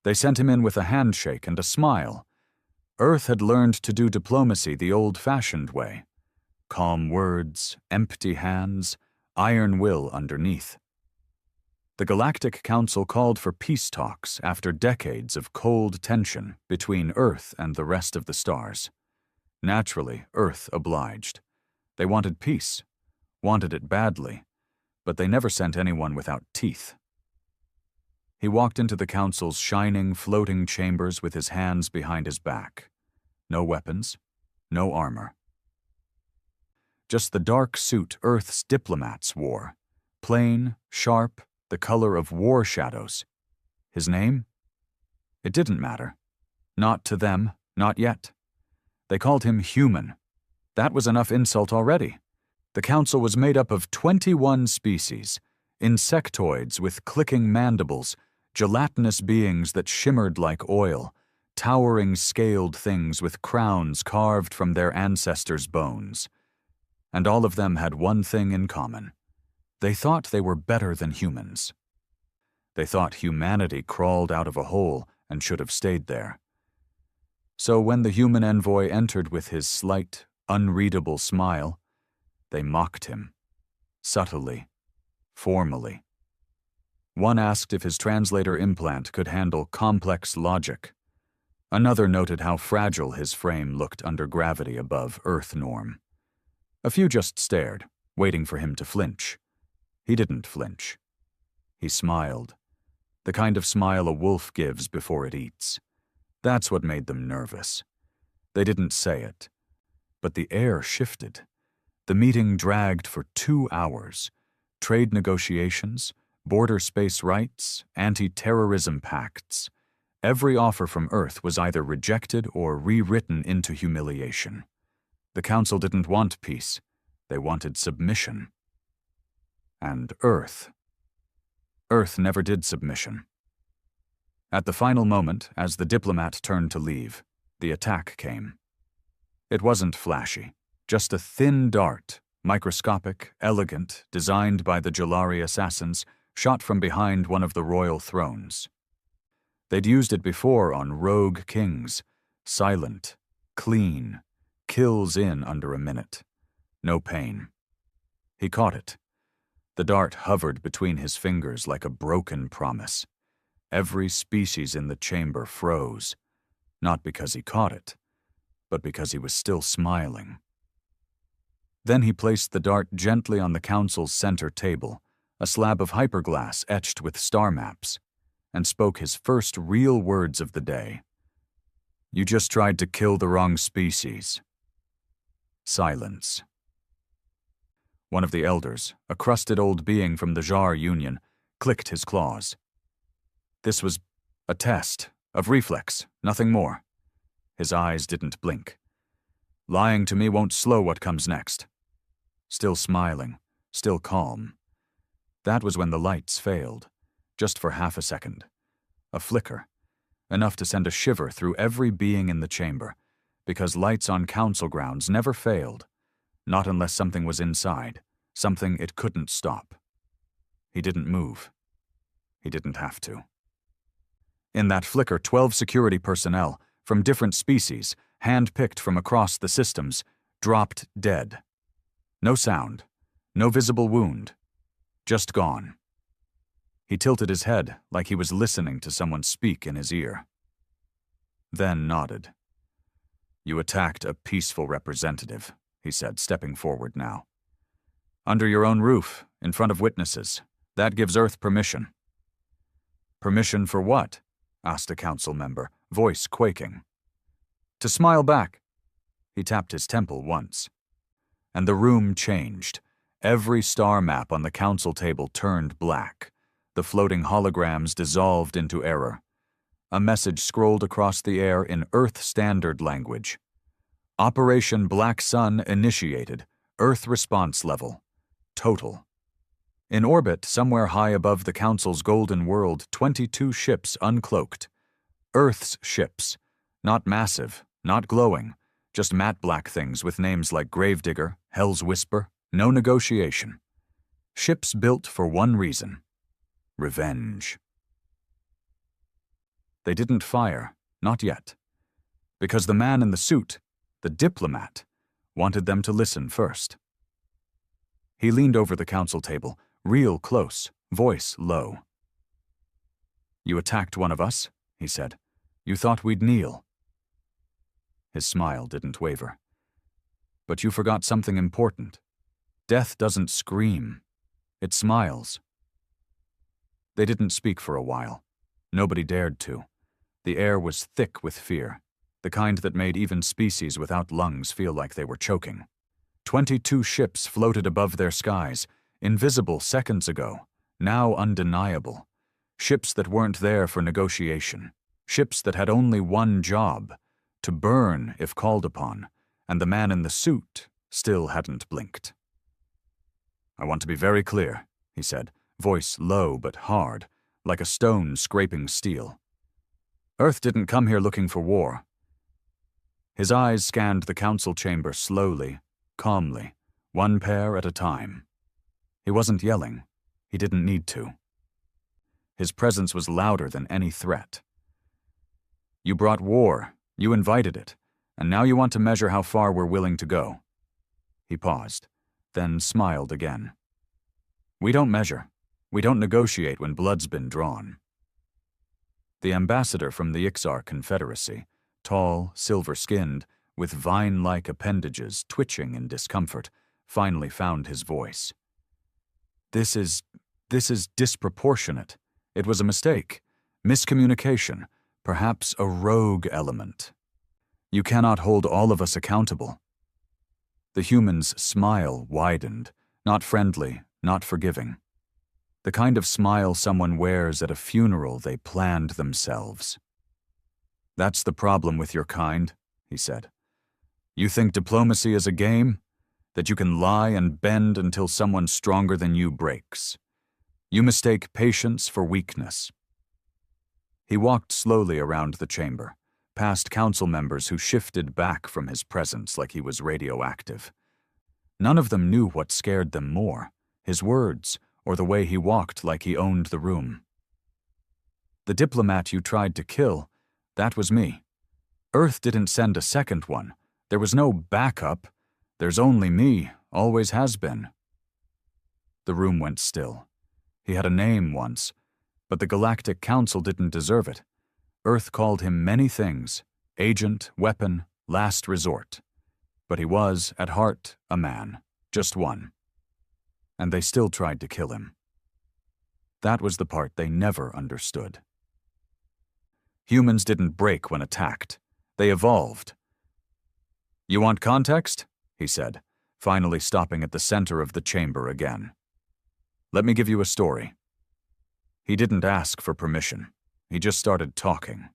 They sent him in with a handshake and a smile. Earth had learned to do diplomacy the old-fashioned way. Calm words, empty hands, iron will underneath. The Galactic Council called for peace talks after decades of cold tension between Earth and the rest of the stars. Naturally, Earth obliged. They wanted peace, wanted it badly, but they never sent anyone without teeth. He walked into the Council's shining, floating chambers with his hands behind his back. No weapons, no armor. Just the dark suit Earth's diplomats wore, plain, sharp, the color of war shadows. His name? It didn't matter. Not to them, not yet. They called him human. That was enough insult already. The Council was made up of 21 species, insectoids with clicking mandibles, gelatinous beings that shimmered like oil, towering scaled things with crowns carved from their ancestors' bones. And all of them had one thing in common. They thought they were better than humans. They thought humanity crawled out of a hole and should have stayed there. So when the human envoy entered with his slight, unreadable smile, they mocked him, subtly, formally. One asked if his translator implant could handle complex logic. Another noted how fragile his frame looked under gravity above Earth norm. A few just stared, waiting for him to flinch. He didn't flinch. He smiled, the kind of smile a wolf gives before it eats. That's what made them nervous. They didn't say it, but the air shifted. The meeting dragged for 2 hours. Trade negotiations, border space rights, anti-terrorism pacts. Every offer from Earth was either rejected or rewritten into humiliation. The Council didn't want peace. They wanted submission. And Earth never did submission. At the final moment, as the diplomat turned to leave, the attack came. It wasn't flashy, just a thin dart, microscopic, elegant, designed by the Jalari assassins, shot from behind one of the royal thrones. They'd used it before on rogue kings, silent, clean, kills in under a minute. No pain. He caught it. The dart hovered between his fingers like a broken promise. Every species in the chamber froze, not because he caught it, but because he was still smiling. Then he placed the dart gently on the Council's center table, a slab of hyperglass etched with star maps, and spoke his first real words of the day. "You just tried to kill the wrong species." Silence. One of the elders, a crusted old being from the Jar Union, clicked his claws. This was a test of reflex, nothing more. His eyes didn't blink. Lying to me won't slow what comes next. Still smiling, still calm. That was when the lights failed, just for half a second. A flicker, enough to send a shiver through every being in the chamber, because lights on Council grounds never failed, not unless something was inside, something it couldn't stop. He didn't move. He didn't have to. In that flicker, 12 security personnel, from different species, hand-picked from across the systems, dropped dead. No sound, no visible wound, just gone. He tilted his head like he was listening to someone speak in his ear. Then nodded. "You attacked a peaceful representative," he said, stepping forward now. "Under your own roof, in front of witnesses. That gives Earth permission." "Permission for what?" asked a Council member, voice quaking. "To smile back." He tapped his temple once. And the room changed. Every star map on the Council table turned black. The floating holograms dissolved into error. A message scrolled across the air in Earth Standard language. "Operation Black Sun initiated. Earth response level. Total." In orbit, somewhere high above the Council's golden world, 22 ships uncloaked. Earth's ships. Not massive, not glowing. Just matte black things with names like Gravedigger, Hell's Whisper, no negotiation. Ships built for one reason: revenge. They didn't fire, not yet. Because the man in the suit, the diplomat, wanted them to listen first. He leaned over the council table, real close, voice low. "You attacked one of us," he said. "You thought we'd kneel." His smile didn't waver. "But you forgot something important. Death doesn't scream. It smiles." They didn't speak for a while. Nobody dared to. The air was thick with fear, the kind that made even species without lungs feel like they were choking. 22 ships floated above their skies, invisible seconds ago, now undeniable. Ships that weren't there for negotiation. Ships that had only one job, to burn if called upon, and the man in the suit still hadn't blinked. "I want to be very clear," he said, voice low but hard, like a stone scraping steel. "Earth didn't come here looking for war." His eyes scanned the council chamber slowly, calmly, one pair at a time. He wasn't yelling. He didn't need to. His presence was louder than any threat. "You brought war. You invited it. And now you want to measure how far we're willing to go." He paused, then smiled again. "We don't measure. We don't negotiate when blood's been drawn." The ambassador from the Ixar Confederacy, tall, silver-skinned, with vine-like appendages twitching in discomfort, finally found his voice. This is disproportionate. It was a mistake. Miscommunication. Perhaps a rogue element. You cannot hold all of us accountable." The human's smile widened, not friendly, not forgiving. The kind of smile someone wears at a funeral they planned themselves. "That's the problem with your kind," he said. "You think diplomacy is a game? That you can lie and bend until someone stronger than you breaks. You mistake patience for weakness." He walked slowly around the chamber, past council members who shifted back from his presence like he was radioactive. None of them knew what scared them more, his words or the way he walked like he owned the room. "The diplomat you tried to kill, that was me. Earth didn't send a second one. There was no backup. There's only me, always has been." The room went still. He had a name once, but the Galactic Council didn't deserve it. Earth called him many things: agent, weapon, last resort. But he was, at heart, a man, just one. And they still tried to kill him. That was the part they never understood. Humans didn't break when attacked. They evolved. "You want context?" he said, finally stopping at the center of the chamber again. "Let me give you a story." He didn't ask for permission. He just started talking.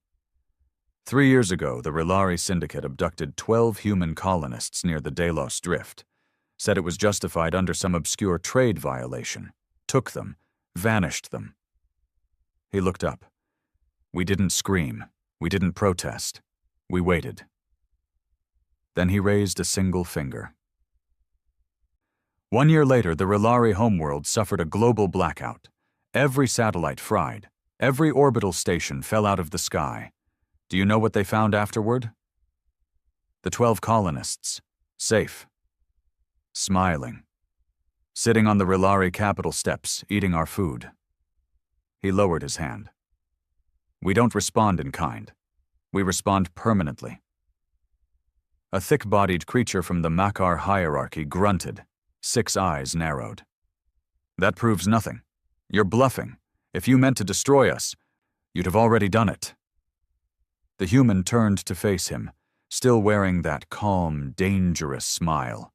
3 years ago, the Relari Syndicate abducted 12 human colonists near the Delos Drift, said it was justified under some obscure trade violation, took them, vanished them. He looked up. We didn't scream. We didn't protest. We waited. Then he raised a single finger. 1 year later, the Relari homeworld suffered a global blackout. Every satellite fried. Every orbital station fell out of the sky. Do you know what they found afterward? The 12 colonists, safe, smiling, sitting on the Relari capital steps, eating our food. He lowered his hand. We don't respond in kind. We respond permanently. A thick-bodied creature from the Makar hierarchy grunted, 6 eyes narrowed. That proves nothing. You're bluffing. If you meant to destroy us, you'd have already done it. The human turned to face him, still wearing that calm, dangerous smile.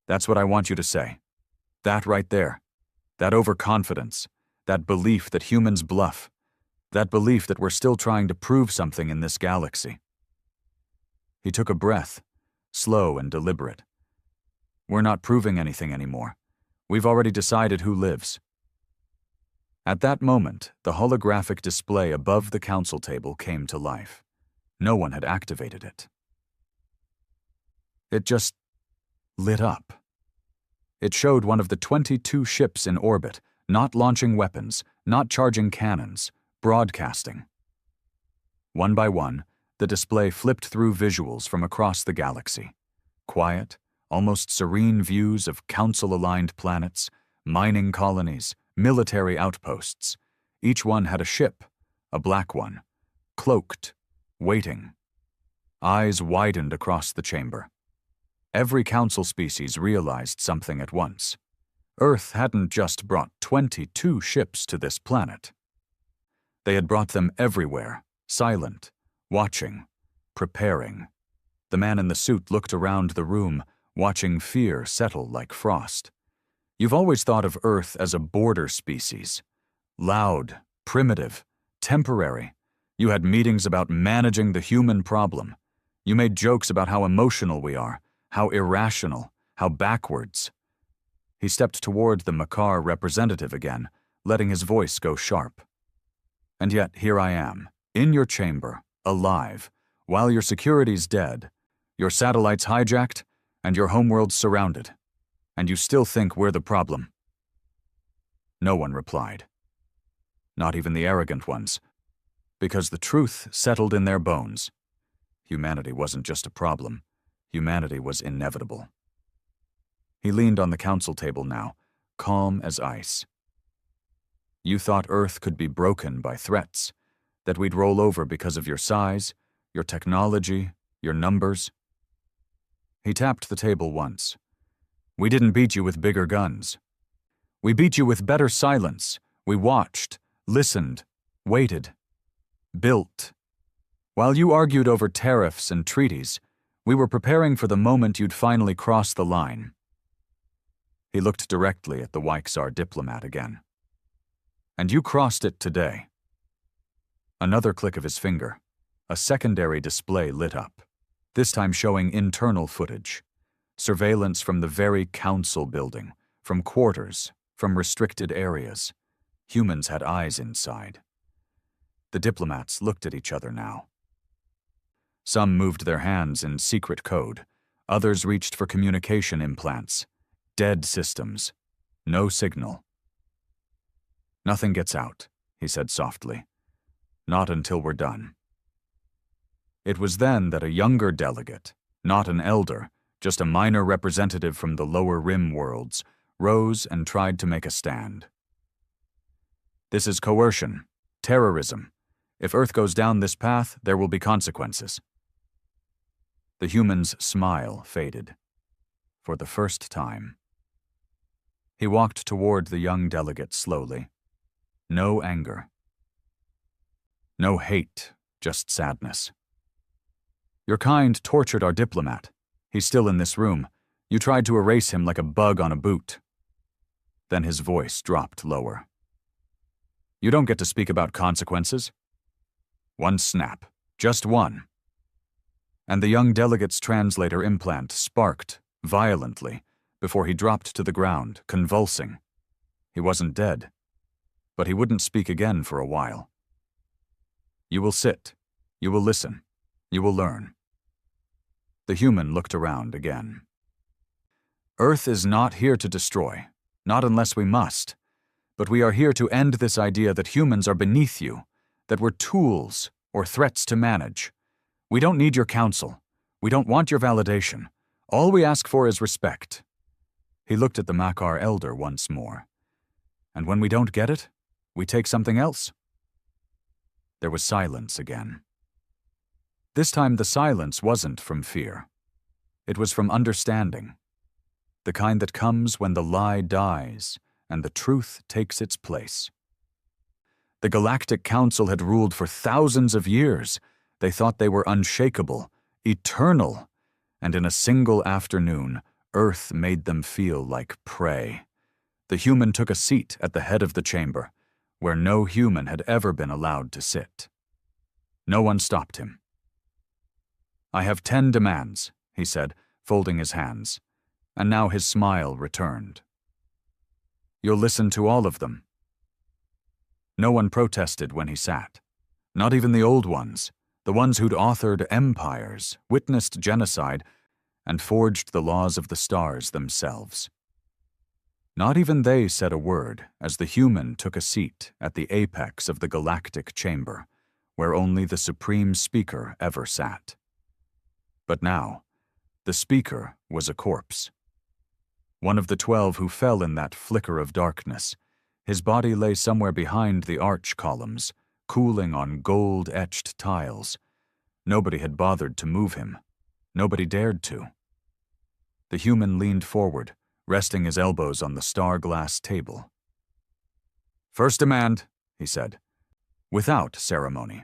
That's what I want you to say. That right there. That overconfidence. That belief that humans bluff. That belief that we're still trying to prove something in this galaxy. He took a breath, slow and deliberate. We're not proving anything anymore. We've already decided who lives. At that moment, the holographic display above the council table came to life. No one had activated it. It just lit up. It showed one of the 22 ships in orbit, not launching weapons, not charging cannons, broadcasting. One by one, the display flipped through visuals from across the galaxy. Quiet, almost serene views of council-aligned planets, mining colonies, military outposts. Each one had a ship, a black one, cloaked, waiting. Eyes widened across the chamber. Every council species realized something at once. Earth hadn't just brought 22 ships to this planet. They had brought them everywhere, silent, watching, preparing. The man in the suit looked around the room, watching fear settle like frost. You've always thought of Earth as a border species. Loud, primitive, temporary. You had meetings about managing the human problem. You made jokes about how emotional we are, how irrational, how backwards. He stepped toward the Makar representative again, letting his voice go sharp. And yet here I am, in your chamber, alive, while your security's dead, your satellites hijacked, and your homeworld's surrounded. And you still think we're the problem. No one replied. Not even the arrogant ones, because the truth settled in their bones. Humanity wasn't just a problem. Humanity was inevitable. He leaned on the council table now, calm as ice. You thought Earth could be broken by threats, that we'd roll over because of your size, your technology, your numbers. He tapped the table once. We didn't beat you with bigger guns. We beat you with better silence. We watched, listened, waited, built. While you argued over tariffs and treaties, we were preparing for the moment you'd finally cross the line. He looked directly at the Wyxar diplomat again. And you crossed it today. Another click of his finger. A secondary display lit up, this time showing internal footage. Surveillance from the very council building, from quarters, from restricted areas. Humans had eyes inside. The diplomats looked at each other now. Some moved their hands in secret code. Others reached for communication implants. Dead systems. No signal. Nothing gets out, he said softly. Not until we're done. It was then that a younger delegate, not an elder, just a minor representative from the lower rim worlds, rose and tried to make a stand. This is coercion, terrorism. If Earth goes down this path, there will be consequences. The human's smile faded. For the first time. He walked toward the young delegate slowly. No anger. No hate, just sadness. Your kind tortured our diplomat. He's still in this room. You tried to erase him like a bug on a boot. Then his voice dropped lower. You don't get to speak about consequences. One snap. Just one. And the young delegate's translator implant sparked, violently, before he dropped to the ground, convulsing. He wasn't dead, but he wouldn't speak again for a while. You will sit. You will listen. You will learn. The human looked around again. Earth is not here to destroy, not unless we must. But we are here to end this idea that humans are beneath you, that we're tools or threats to manage. We don't need your counsel. We don't want your validation. All we ask for is respect. He looked at the Makar elder once more. And when we don't get it, we take something else. There was silence again. This time the silence wasn't from fear. It was from understanding. The kind that comes when the lie dies and the truth takes its place. The Galactic Council had ruled for thousands of years. They thought they were unshakable, eternal, and in a single afternoon, Earth made them feel like prey. The human took a seat at the head of the chamber, where no human had ever been allowed to sit. No one stopped him. I have 10 demands, he said, folding his hands, and now his smile returned. You'll listen to all of them. No one protested when he sat, not even the old ones, the ones who'd authored empires, witnessed genocide, and forged the laws of the stars themselves. Not even they said a word as the human took a seat at the apex of the galactic chamber, where only the Supreme Speaker ever sat. But now, the Speaker was a corpse. One of the 12 who fell in that flicker of darkness. His body lay somewhere behind the arch columns, cooling on gold-etched tiles. Nobody had bothered to move him. Nobody dared to. The human leaned forward, resting his elbows on the star-glass table. "First demand," he said, without ceremony.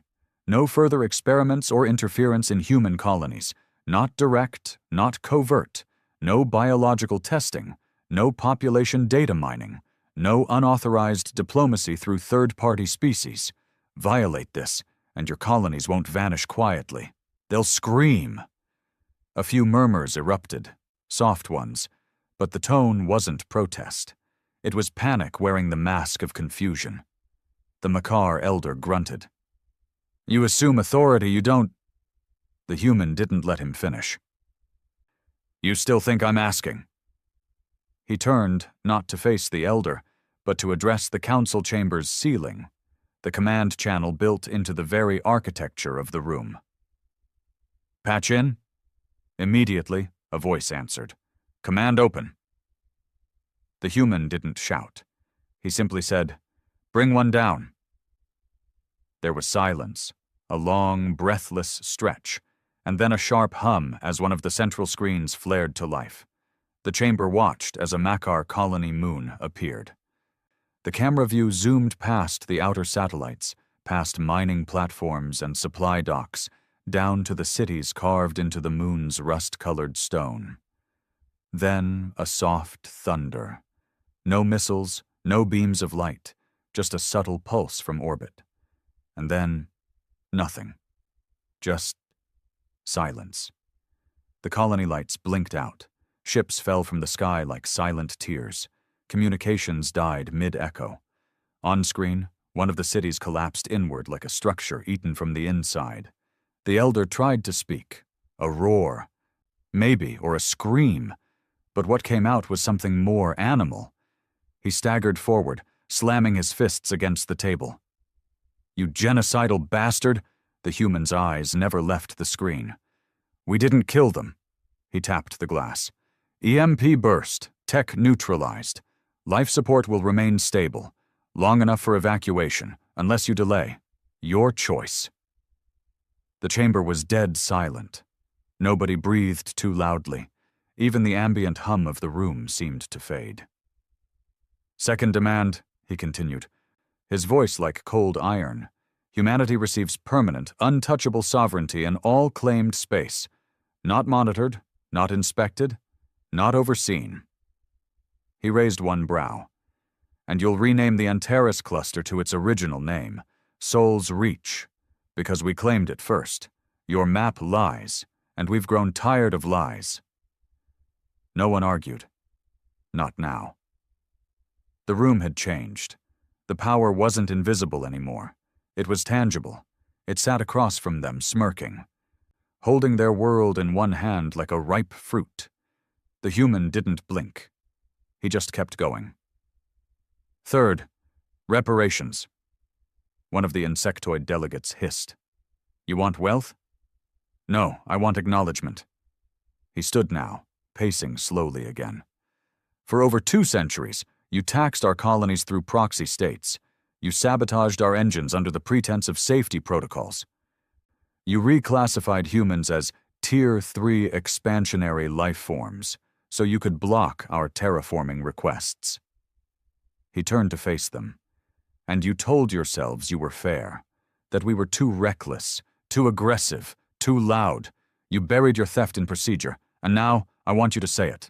"No further experiments or interference in human colonies. Not direct, not covert. No biological testing. No population data mining. No unauthorized diplomacy through third-party species. Violate this, and your colonies won't vanish quietly. They'll scream." A few murmurs erupted, soft ones, but the tone wasn't protest. It was panic wearing the mask of confusion. The Makar elder grunted. "You assume authority, you don't—" The human didn't let him finish. "You still think I'm asking?" He turned, not to face the elder, but to address the council chamber's ceiling, the command channel built into the very architecture of the room. "Patch in?" Immediately, a voice answered. "Command open." The human didn't shout. He simply said, "Bring one down." There was silence, a long, breathless stretch, and then a sharp hum as one of the central screens flared to life. The chamber watched as a Makar colony moon appeared. The camera view zoomed past the outer satellites, past mining platforms and supply docks, down to the cities carved into the moon's rust-colored stone. Then a soft thunder. No missiles, no beams of light, just a subtle pulse from orbit. And then, nothing. Just silence. The colony lights blinked out. Ships fell from the sky like silent tears. Communications died mid-echo. On screen, one of the cities collapsed inward like a structure eaten from the inside. The elder tried to speak. A roar. Maybe, or a scream. But what came out was something more animal. He staggered forward, slamming his fists against the table. "You genocidal bastard!" The human's eyes never left the screen. "We didn't kill them." He tapped the glass. "EMP burst. Tech neutralized. Life support will remain stable. Long enough for evacuation, unless you delay. Your choice." The chamber was dead silent. Nobody breathed too loudly. Even the ambient hum of the room seemed to fade. "Second demand," he continued, his voice like cold iron. "Humanity receives permanent, untouchable sovereignty in all claimed space. Not monitored, not inspected, not overseen." He raised one brow. "And you'll rename the Antares cluster to its original name, Sol's Reach, because we claimed it first. Your map lies, and we've grown tired of lies." No one argued. Not now. The room had changed. The power wasn't invisible anymore. It was tangible. It sat across from them, smirking, holding their world in one hand like a ripe fruit. The human didn't blink. He just kept going. "Third, reparations." One of the insectoid delegates hissed. "You want wealth?" "No, I want acknowledgement." He stood now, pacing slowly again. "For over 2 centuries, you taxed our colonies through proxy states. You sabotaged our engines under the pretense of safety protocols. You reclassified humans as Tier 3 expansionary life forms, so you could block our terraforming requests." He turned to face them. "And you told yourselves you were fair, that we were too reckless, too aggressive, too loud. You buried your theft in procedure, and now I want you to say it."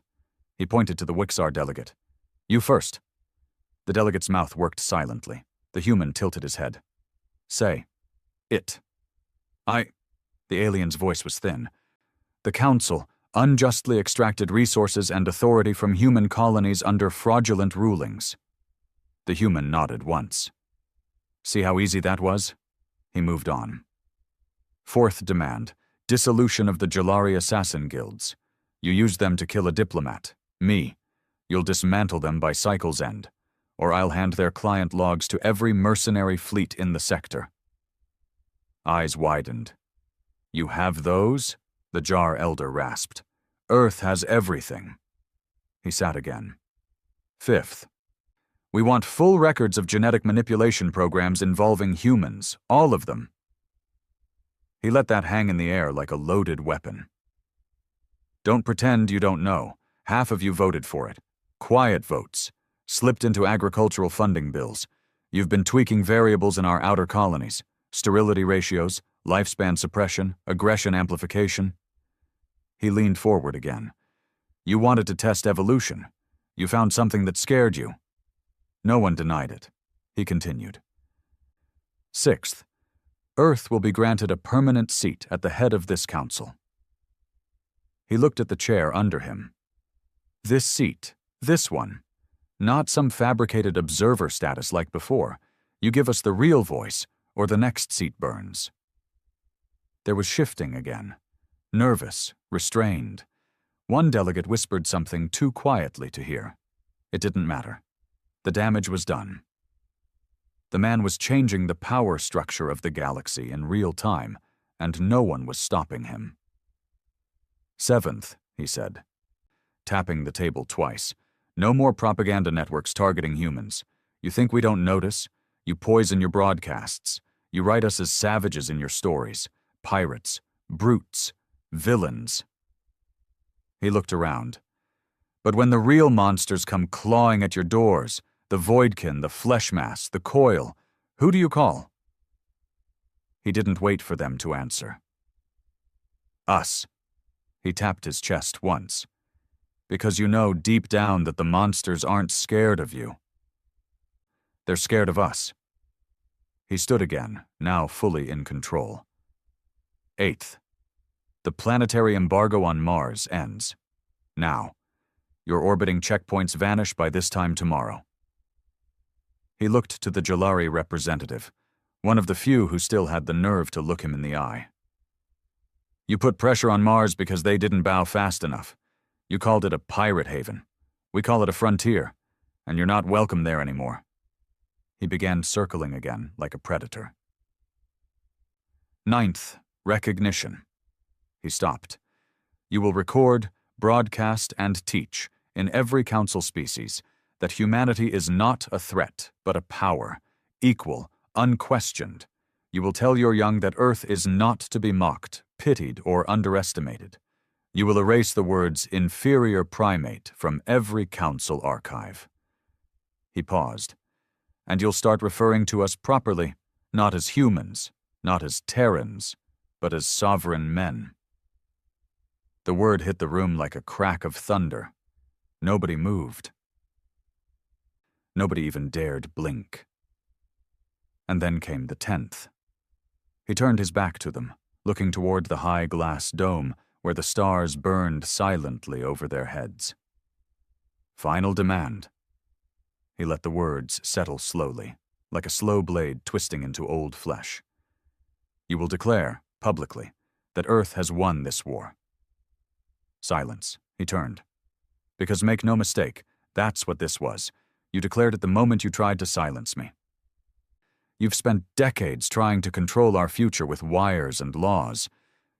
He pointed to the Wixar delegate. "You first." The delegate's mouth worked silently. The human tilted his head. "Say it." The alien's voice was thin. "The Council unjustly extracted resources and authority from human colonies under fraudulent rulings." The human nodded once. "See how easy that was?" He moved on. "Fourth demand, dissolution of the Jalari assassin guilds. You used them to kill a diplomat, me. You'll dismantle them by cycle's end, or I'll hand their client logs to every mercenary fleet in the sector." Eyes widened. "You have those?" the Jar Elder rasped. "Earth has everything." He sat again. "Fifth, we want full records of genetic manipulation programs involving humans, all of them." He let that hang in the air like a loaded weapon. "Don't pretend you don't know. Half of you voted for it. Quiet votes. Slipped into agricultural funding bills. You've been tweaking variables in our outer colonies. Sterility ratios, lifespan suppression, aggression amplification." He leaned forward again. "You wanted to test evolution. You found something that scared you." No one denied it. He continued. "Sixth, Earth will be granted a permanent seat at the head of this council." He looked at the chair under him. "This seat, this one. Not some fabricated observer status like before. You give us the real voice, or the next seat burns." There was shifting again. Nervous, restrained. One delegate whispered something too quietly to hear. It didn't matter. The damage was done. The man was changing the power structure of the galaxy in real time, and no one was stopping him. "Seventh," he said, tapping the table twice. "No more propaganda networks targeting humans. You think we don't notice? You poison your broadcasts. You write us as savages in your stories. Pirates, brutes, villains." He looked around. "But when the real monsters come clawing at your doors, the Voidkin, the Fleshmass, the Coil, who do you call?" He didn't wait for them to answer. "Us." He tapped his chest once. "Because you know deep down that the monsters aren't scared of you. They're scared of us." He stood again, now fully in control. "Eighth, the planetary embargo on Mars ends. Now. Your orbiting checkpoints vanish by this time tomorrow." He looked to the Jalari representative, one of the few who still had the nerve to look him in the eye. "You put pressure on Mars because they didn't bow fast enough. You called it a pirate haven. We call it a frontier, and you're not welcome there anymore." He began circling again like a predator. "Ninth, recognition." He stopped. "You will record, broadcast, and teach, in every council species, that humanity is not a threat, but a power, equal, unquestioned. You will tell your young that Earth is not to be mocked, pitied, or underestimated. You will erase the words inferior primate from every council archive." He paused. "And you'll start referring to us properly, not as humans, not as Terrans, but as sovereign men." The word hit the room like a crack of thunder. Nobody moved. Nobody even dared blink. And then came the 10th. He turned his back to them, looking toward the high glass dome where the stars burned silently over their heads. "Final demand." He let the words settle slowly, like a slow blade twisting into old flesh. "You will declare, publicly, that Earth has won this war." Silence. He turned. "Because make no mistake, that's what this was. You declared it the moment you tried to silence me. You've spent decades trying to control our future with wires and laws.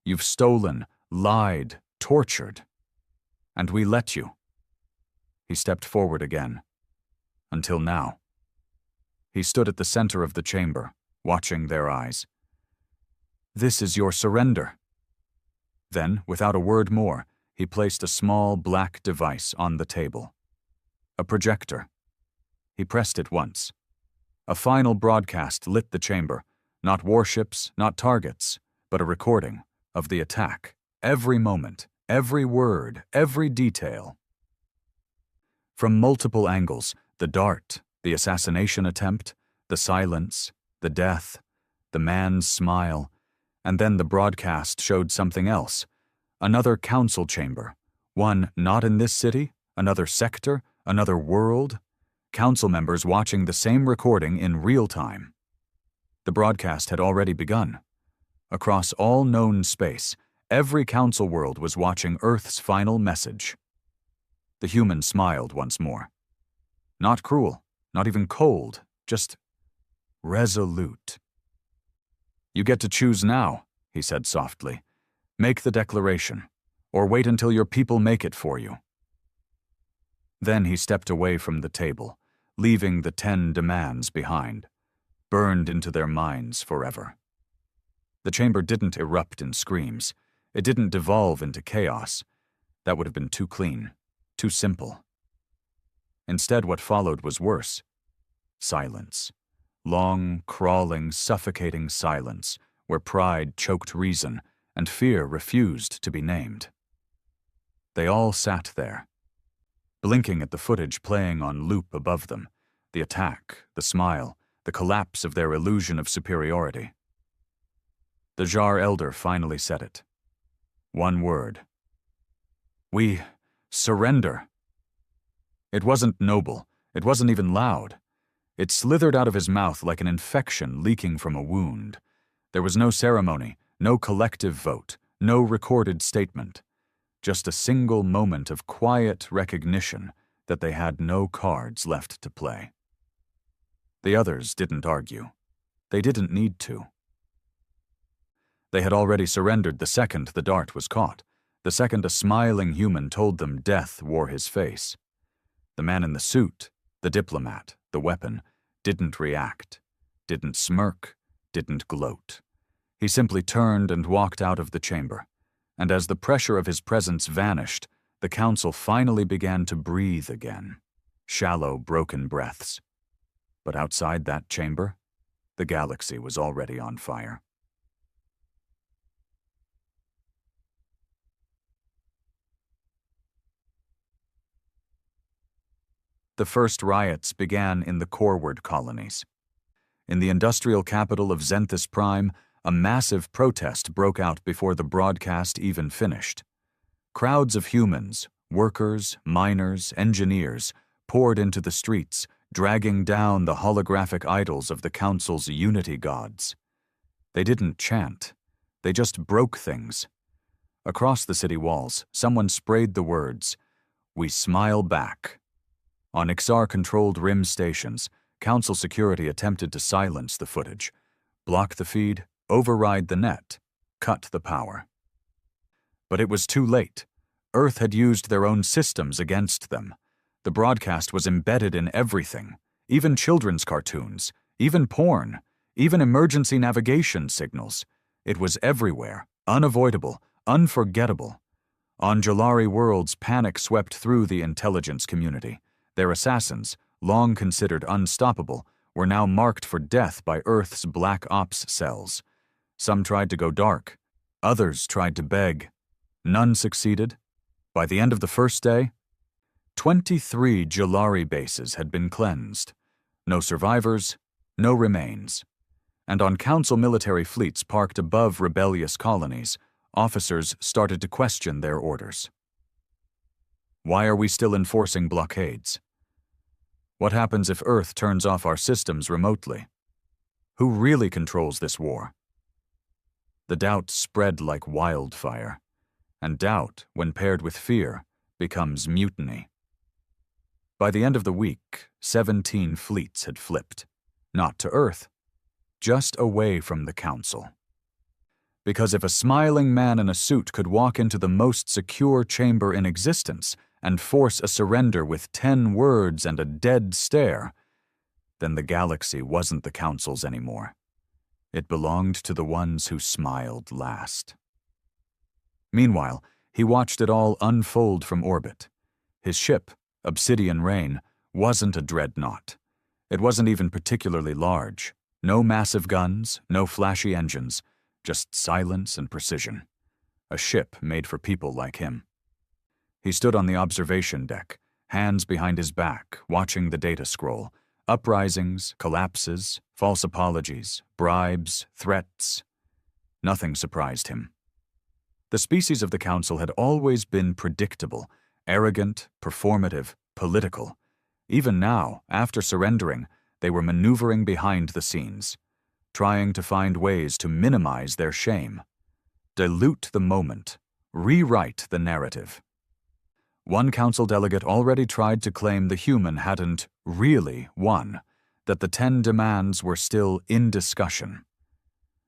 You've stolen, lied, tortured. And we let you." He stepped forward again. "Until now." He stood at the center of the chamber, watching their eyes. "This is your surrender." Then, without a word more, he placed a small black device on the table. A projector. He pressed it once. A final broadcast lit the chamber, not warships, not targets, but a recording of the attack, every moment, every word, every detail. From multiple angles, the dart, the assassination attempt, the silence, the death, the man's smile, and then the broadcast showed something else. Another council chamber, one not in this city, another sector, another world. Council members watching the same recording in real time. The broadcast had already begun. Across all known space, every council world was watching Earth's final message. The human smiled once more. Not cruel, not even cold, just resolute. "You get to choose now," he said softly. "Make the declaration, or wait until your people make it for you." Then he stepped away from the table, leaving the 10 demands behind, burned into their minds forever. The chamber didn't erupt in screams. It didn't devolve into chaos. That would have been too clean, too simple. Instead, what followed was worse. Silence. Long, crawling, suffocating silence, where pride choked reason and fear refused to be named. They all sat there, blinking at the footage playing on loop above them, the attack, the smile, the collapse of their illusion of superiority. The Jar Elder finally said it. One word. "We surrender." It wasn't noble. It wasn't even loud. It slithered out of his mouth like an infection leaking from a wound. There was no ceremony, no collective vote, no recorded statement. Just a single moment of quiet recognition that they had no cards left to play. The others didn't argue. They didn't need to. They had already surrendered the second the dart was caught, the second a smiling human told them death wore his face. The man in the suit, the diplomat, the weapon, didn't react, didn't smirk, didn't gloat. He simply turned and walked out of the chamber, and as the pressure of his presence vanished, the council finally began to breathe again, shallow, broken breaths. But outside that chamber, the galaxy was already on fire. The first riots began in the Corward colonies. In the industrial capital of Zenthis Prime, a massive protest broke out before the broadcast even finished. Crowds of humans, workers, miners, engineers, poured into the streets, dragging down the holographic idols of the Council's unity gods. They didn't chant. They just broke things. Across the city walls, someone sprayed the words, "We smile back." On XR-controlled RIM stations, Council security attempted to silence the footage, block the feed, override the net, cut the power. But it was too late. Earth had used their own systems against them. The broadcast was embedded in everything, even children's cartoons, even porn, even emergency navigation signals. It was everywhere, unavoidable, unforgettable. On Jalari worlds, panic swept through the intelligence community. Their assassins, long considered unstoppable, were now marked for death by Earth's black ops cells. Some tried to go dark. Others tried to beg. None succeeded. By the end of the first day, 23 Jalari bases had been cleansed. No survivors, no remains. And on Council military fleets parked above rebellious colonies, officers started to question their orders. Why are we still enforcing blockades? What happens if Earth turns off our systems remotely? Who really controls this war? The doubt spread like wildfire, and doubt, when paired with fear, becomes mutiny. By the end of the week, 17 fleets had flipped, not to Earth, just away from the Council. Because if a smiling man in a suit could walk into the most secure chamber in existence and force a surrender with 10 words and a dead stare, then the galaxy wasn't the Council's anymore. It belonged to the ones who smiled last. Meanwhile, he watched it all unfold from orbit. His ship, Obsidian Rain, wasn't a dreadnought. It wasn't even particularly large. No massive guns, no flashy engines, just silence and precision. A ship made for people like him. He stood on the observation deck, hands behind his back, watching the data scroll. Uprisings, collapses, false apologies, bribes, threats. Nothing surprised him. The species of the Council had always been predictable, arrogant, performative, political. Even now, after surrendering, they were maneuvering behind the scenes, trying to find ways to minimize their shame, dilute the moment, rewrite the narrative. One Council delegate already tried to claim the human hadn't really won, that the 10 demands were still in discussion.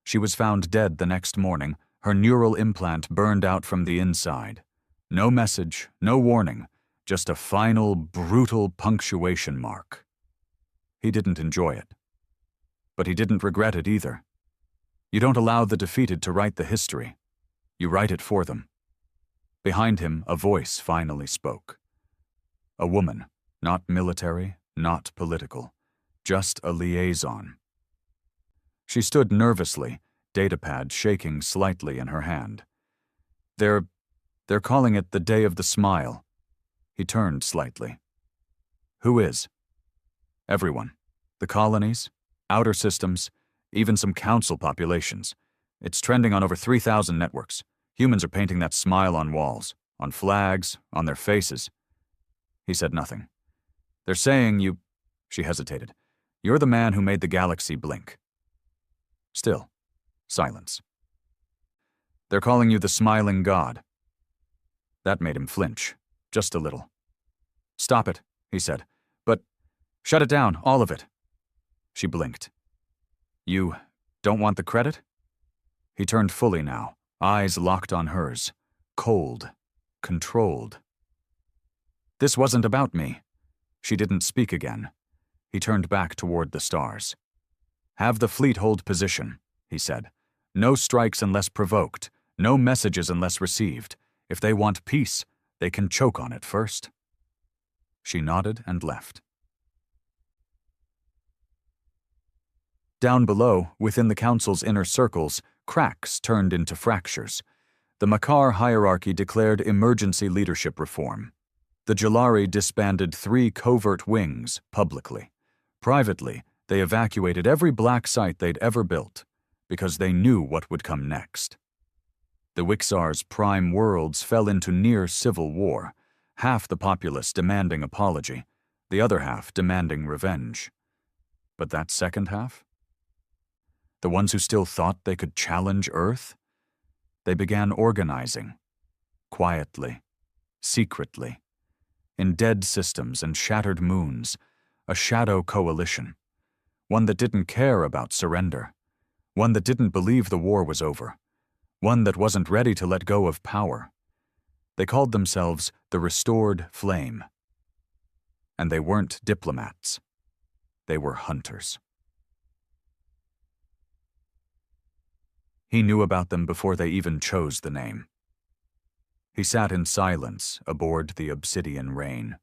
She was found dead the next morning, her neural implant burned out from the inside. No message, no warning, just a final, brutal punctuation mark. He didn't enjoy it. But he didn't regret it either. You don't allow the defeated to write the history. You write it for them. Behind him, a voice finally spoke. A woman, not military, not political, just a liaison. She stood nervously, datapad shaking slightly in her hand. They're calling it the Day of the Smile. He turned slightly. Who is? Everyone. The colonies, outer systems, even some council populations. It's trending on over 3,000 networks. Humans are painting that smile on walls, on flags, on their faces. He said nothing. They're saying you... She hesitated. You're the man who made the galaxy blink. Still, silence. They're calling you the smiling god. That made him flinch, just a little. Stop it, he said. But shut it down, all of it. She blinked. You don't want the credit? He turned fully now, eyes locked on hers, cold, controlled. This wasn't about me. She didn't speak again. He turned back toward the stars. Have the fleet hold position, he said. No strikes unless provoked, no messages unless received. If they want peace, they can choke on it first. She nodded and left. Down below, within the council's inner circles, cracks turned into fractures. The Makar hierarchy declared emergency leadership reform. The Jalari disbanded 3 covert wings publicly. Privately, they evacuated every black site they'd ever built, because they knew what would come next. The Wixar's prime worlds fell into near civil war, half the populace demanding apology, the other half demanding revenge. But that second half? The ones who still thought they could challenge Earth? They began organizing, quietly, secretly, in dead systems and shattered moons, a shadow coalition, one that didn't care about surrender, one that didn't believe the war was over, one that wasn't ready to let go of power. They called themselves the Restored Flame. And they weren't diplomats. They were hunters. He knew about them before they even chose the name. He sat in silence aboard the obsidian rain,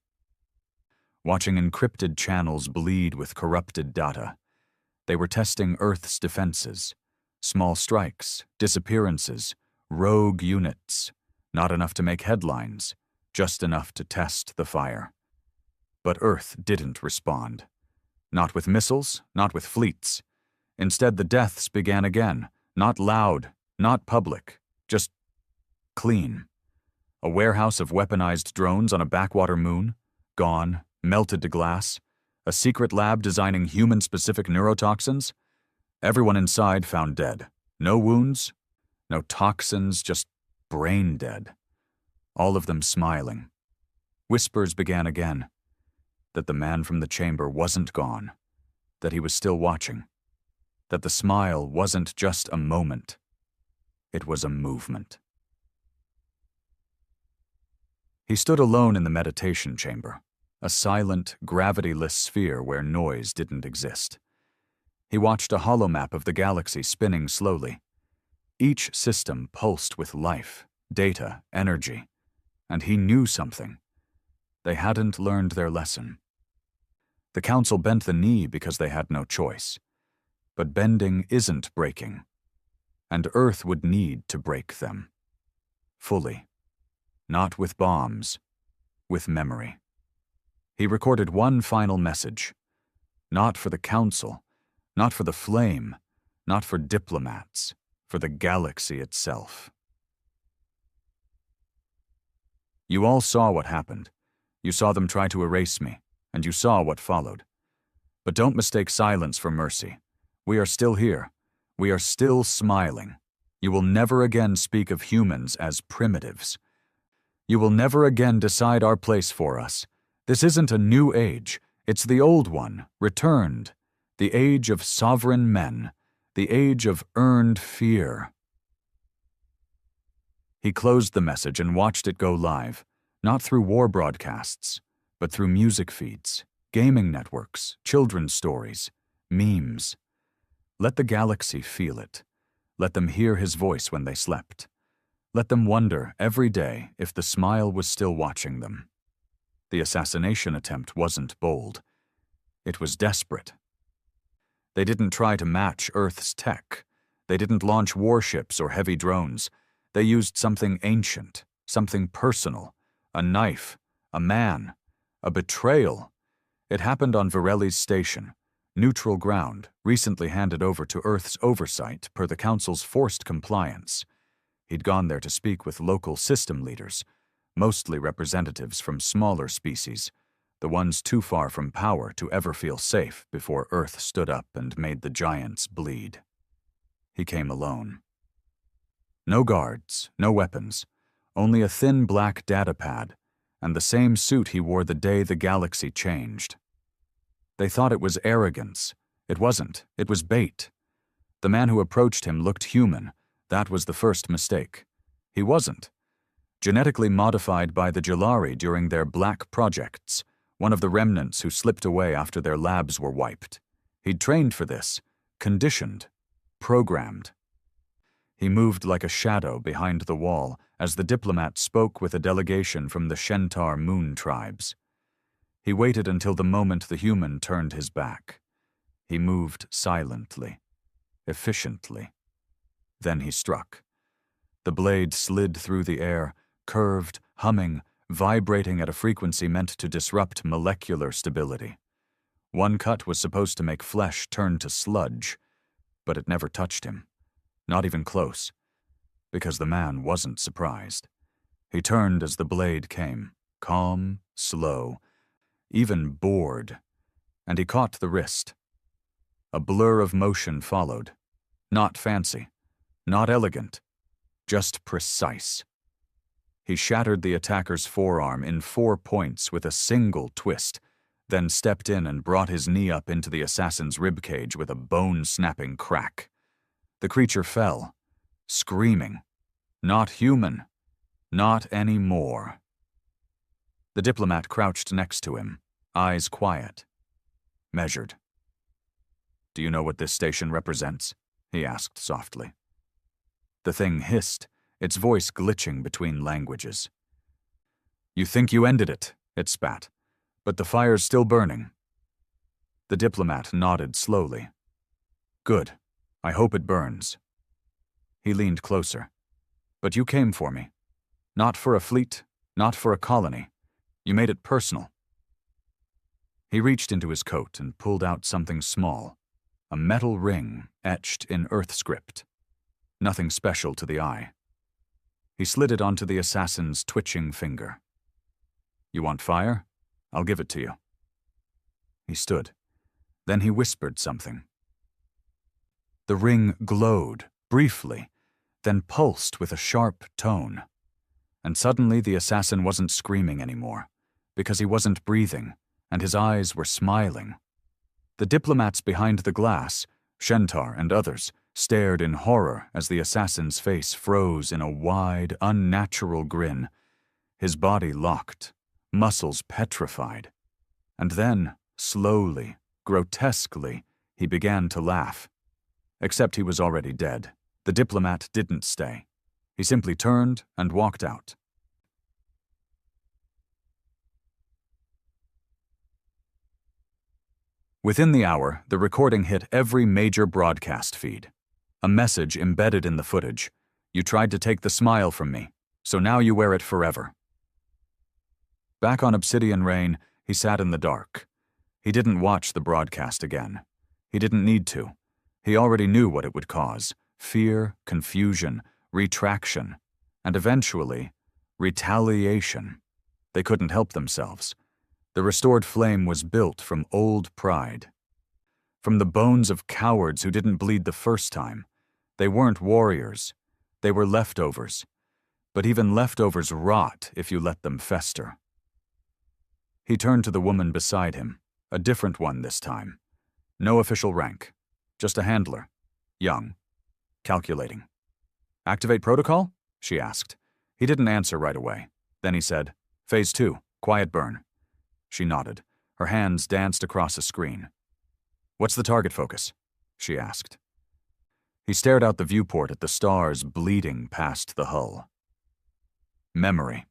watching encrypted channels bleed with corrupted data. They were testing Earth's defenses. Small strikes, disappearances, rogue units. Not enough to make headlines, just enough to test the fire. But Earth didn't respond. Not with missiles, not with fleets. Instead, the deaths began again. Not loud, not public, just clean. A warehouse of weaponized drones on a backwater moon, gone, melted to glass. A secret lab designing human-specific neurotoxins. Everyone inside found dead. No wounds, no toxins, just brain dead. All of them smiling. Whispers began again. That the man from the chamber wasn't gone. That he was still watching. That the smile wasn't just a moment. It was a movement. He stood alone in the meditation chamber, a silent, gravity-less sphere where noise didn't exist. He watched a holomap of the galaxy spinning slowly. Each system pulsed with life, data, energy, and he knew something. They hadn't learned their lesson. The council bent the knee because they had no choice. But bending isn't breaking, and Earth would need to break them. Fully. Not with bombs, with memory. He recorded one final message. Not for the council, not for the flame, not for diplomats, for the galaxy itself. You all saw what happened. You saw them try to erase me, and you saw what followed. But don't mistake silence for mercy. We are still here. We are still smiling. You will never again speak of humans as primitives. You will never again decide our place for us. This isn't a new age. It's the old one, returned. The age of sovereign men. The age of earned fear. He closed the message and watched it go live, not through war broadcasts, but through music feeds, gaming networks, children's stories, memes. Let the galaxy feel it. Let them hear his voice when they slept. Let them wonder every day if the smile was still watching them. The assassination attempt wasn't bold. It was desperate. They didn't try to match Earth's tech. They didn't launch warships or heavy drones. They used something ancient, something personal, a knife, a man, a betrayal. It happened on Varelli's station, neutral ground, recently handed over to Earth's oversight per the Council's forced compliance. He'd gone there to speak with local system leaders, mostly representatives from smaller species, the ones too far from power to ever feel safe before Earth stood up and made the giants bleed. He came alone. No guards, no weapons, only a thin black data pad, and the same suit he wore the day the galaxy changed. They thought it was arrogance. It wasn't. It was bait. The man who approached him looked human. That was the first mistake. He wasn't. Genetically modified by the Jalari during their black projects, one of the remnants who slipped away after their labs were wiped. He'd trained for this, conditioned, programmed. He moved like a shadow behind the wall as the diplomat spoke with a delegation from the Shentar moon tribes. He waited until the moment the human turned his back. He moved silently, efficiently. Then he struck. The blade slid through the air, curved, humming, vibrating at a frequency meant to disrupt molecular stability. One cut was supposed to make flesh turn to sludge, but it never touched him. Not even close, because the man wasn't surprised. He turned as the blade came, calm, slow, even bored, and he caught the wrist. A blur of motion followed. Not fancy, not elegant, just precise. He shattered the attacker's forearm in 4 points with a single twist, then stepped in and brought his knee up into the assassin's ribcage with a bone-snapping crack. The creature fell, screaming. Not human. Not anymore. The diplomat crouched next to him, eyes quiet, measured. "Do you know what this station represents?" he asked softly. The thing hissed, its voice glitching between languages. "You think you ended it," it spat, "but the fire's still burning." The diplomat nodded slowly. "Good. I hope it burns." He leaned closer. "But you came for me. Not for a fleet, not for a colony. You made it personal." He reached into his coat and pulled out something small, a metal ring etched in Earth script. Nothing special to the eye. He slid it onto the assassin's twitching finger. "You want fire? I'll give it to you." He stood. Then he whispered something. The ring glowed, briefly, then pulsed with a sharp tone. And suddenly the assassin wasn't screaming anymore, because he wasn't breathing, and his eyes were smiling. The diplomats behind the glass, Shentar and others, stared in horror as the assassin's face froze in a wide, unnatural grin, his body locked, muscles petrified. And then, slowly, grotesquely, he began to laugh. Except he was already dead. The diplomat didn't stay. He simply turned and walked out. Within the hour, the recording hit every major broadcast feed. A message embedded in the footage. "You tried to take the smile from me, so now you wear it forever." Back on Obsidian Rain, he sat in the dark. He didn't watch the broadcast again. He didn't need to. He already knew what it would cause: fear, confusion, retraction, and eventually, retaliation. They couldn't help themselves. The restored flame was built from old pride. From the bones of cowards who didn't bleed the first time. They weren't warriors. They were leftovers. But even leftovers rot if you let them fester. He turned to the woman beside him, a different one this time. No official rank, just a handler. Young. Calculating. Activate protocol? She asked. He didn't answer right away. Then he said, Phase 2, quiet burn. She nodded. Her hands danced across a screen. What's the target focus? She asked. He stared out the viewport at the stars bleeding past the hull. Memory.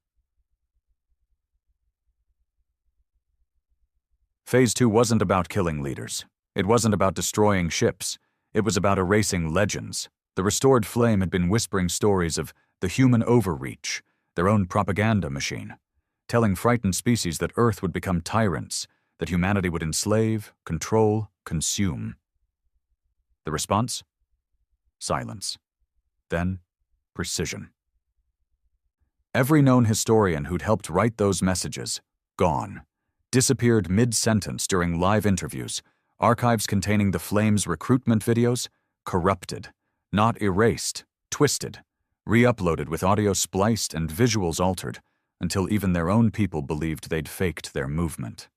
Phase 2 wasn't about killing leaders. It wasn't about destroying ships. It was about erasing legends. The restored flame had been whispering stories of the human overreach, their own propaganda machine, telling frightened species that Earth would become tyrants, that humanity would enslave, control, consume. The response? Silence. Then, precision. Every known historian who'd helped write those messages, gone. Disappeared mid-sentence during live interviews, archives containing the Flame's recruitment videos, corrupted, not erased, twisted, re-uploaded with audio spliced and visuals altered, until even their own people believed they'd faked their movement.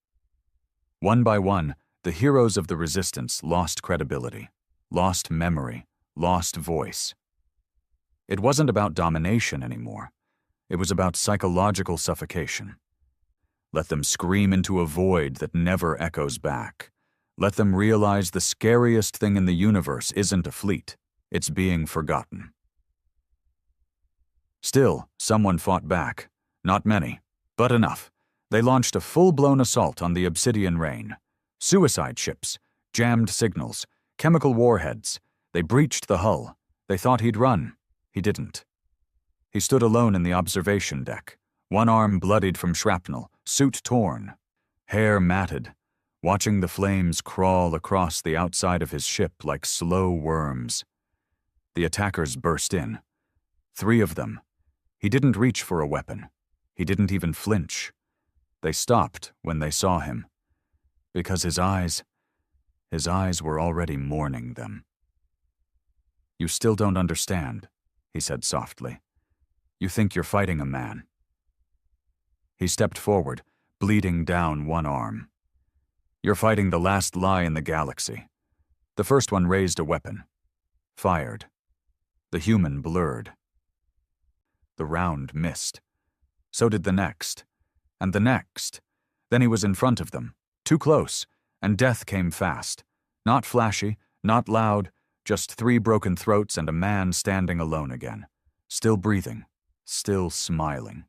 One by one, the heroes of the resistance lost credibility, lost memory, lost voice. It wasn't about domination anymore. It was about psychological suffocation. Let them scream into a void that never echoes back. Let them realize the scariest thing in the universe isn't a fleet. It's being forgotten. Still, someone fought back. Not many, but enough. They launched a full-blown assault on the Obsidian Rain. Suicide ships, jammed signals, chemical warheads. They breached the hull. They thought he'd run. He didn't. He stood alone in the observation deck, one arm bloodied from shrapnel, suit torn, hair matted, watching the flames crawl across the outside of his ship like slow worms. The attackers burst in. 3 of them. He didn't reach for a weapon. He didn't even flinch. They stopped when they saw him, because his eyes were already mourning them. You still don't understand, he said softly. You think you're fighting a man. He stepped forward, bleeding down one arm. You're fighting the last lie in the galaxy. The first one raised a weapon. Fired. The human blurred. The round missed. So did the next. And the next. Then he was in front of them, too close, and death came fast. Not flashy, not loud, just 3 broken throats and a man standing alone again. Still breathing, still smiling.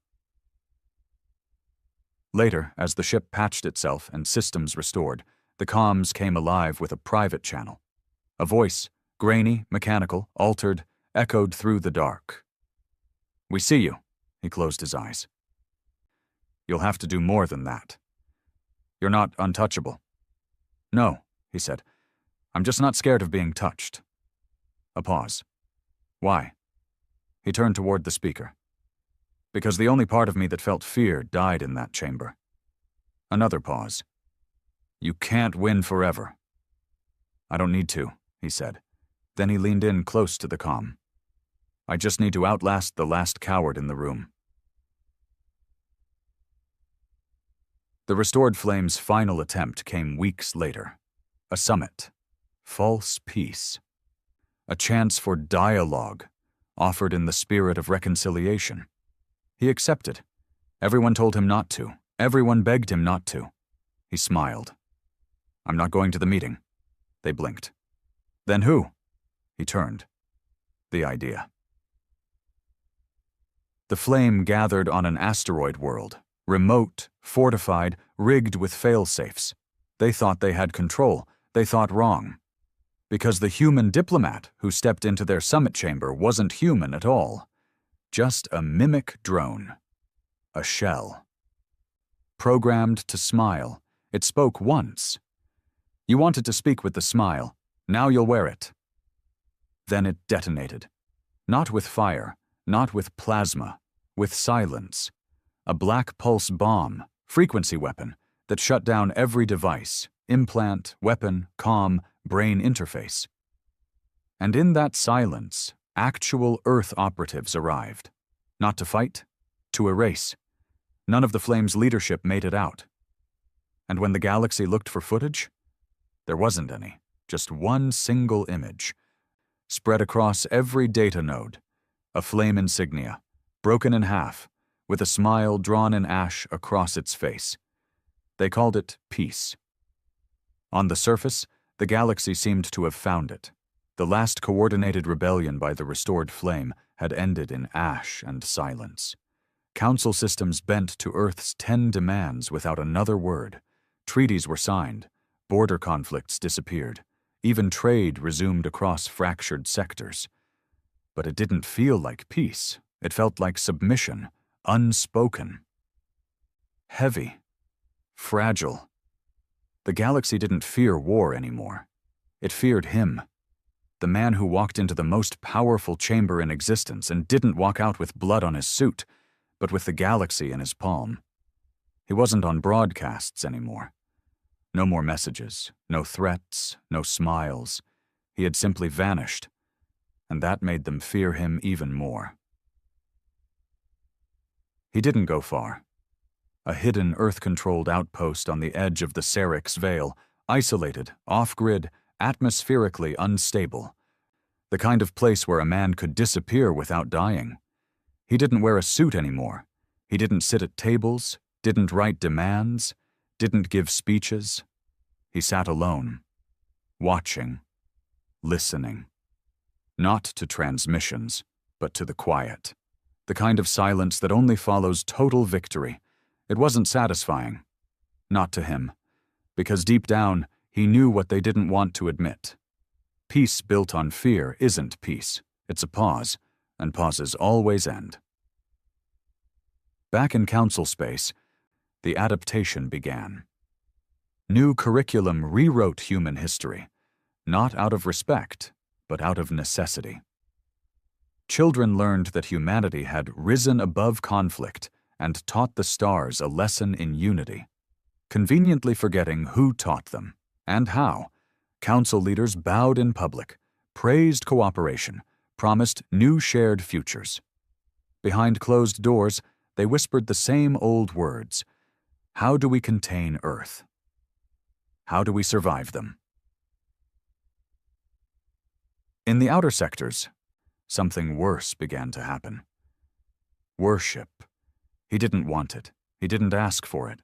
Later, as the ship patched itself and systems restored, the comms came alive with a private channel. A voice, grainy, mechanical, altered, echoed through the dark. We see you. He closed his eyes. You'll have to do more than that. You're not untouchable. No, he said. I'm just not scared of being touched. A pause. Why? He turned toward the speaker. Because the only part of me that felt fear died in that chamber. Another pause. You can't win forever. I don't need to, he said. Then he leaned in close to the comm. I just need to outlast the last coward in the room. The restored flame's final attempt came weeks later. A summit. False peace. A chance for dialogue, offered in the spirit of reconciliation. He accepted. Everyone told him not to. Everyone begged him not to. He smiled. I'm not going to the meeting. They blinked. Then who? He turned. The idea. The flame gathered on an asteroid world, remote, fortified, rigged with fail-safes. They thought they had control. They thought wrong. Because the human diplomat who stepped into their summit chamber wasn't human at all. Just a mimic drone. A shell. Programmed to smile. It spoke once. You wanted to speak with the smile. Now you'll wear it. Then it detonated. Not with fire, not with plasma, with silence. A black pulse bomb, frequency weapon, that shut down every device, implant, weapon, comm, brain interface. And in that silence, actual Earth operatives arrived. Not to fight, to erase. None of the Flame's leadership made it out. And when the galaxy looked for footage, there wasn't any. Just one single image. spread across every data node, a flame insignia, broken in half, with a smile drawn in ash across its face. They called it peace. On the surface, the galaxy seemed to have found it. The last coordinated rebellion by the restored flame had ended in ash and silence. Council systems bent to Earth's 10 demands without another word. Treaties were signed, border conflicts disappeared, even trade resumed across fractured sectors. But it didn't feel like peace. It felt like submission, unspoken. Heavy. Fragile. The galaxy didn't fear war anymore. It feared him. The man who walked into the most powerful chamber in existence and didn't walk out with blood on his suit, but with the galaxy in his palm. He wasn't on broadcasts anymore. No more messages, no threats, no smiles. He had simply vanished, and that made them fear him even more. He didn't go far. A hidden Earth-controlled outpost on the edge of the Serix Veil, isolated, off-grid, atmospherically unstable. The kind of place where a man could disappear without dying. He didn't wear a suit anymore. He didn't sit at tables, didn't write demands, didn't give speeches. He sat alone, watching, listening. Not to transmissions, but to the quiet. The kind of silence that only follows total victory. It wasn't satisfying. Not to him. Because deep down, he knew what they didn't want to admit. Peace built on fear isn't peace. It's a pause, and pauses always end. Back in council space, the adaptation began. New curriculum rewrote human history, not out of respect, but out of necessity. Children learned that humanity had risen above conflict and taught the stars a lesson in unity, conveniently forgetting who taught them and how. Council leaders bowed in public, praised cooperation, promised new shared futures. Behind closed doors, they whispered the same old words. How do we contain Earth? How do we survive them? In the outer sectors, something worse began to happen. Worship. He didn't want it. He didn't ask for it.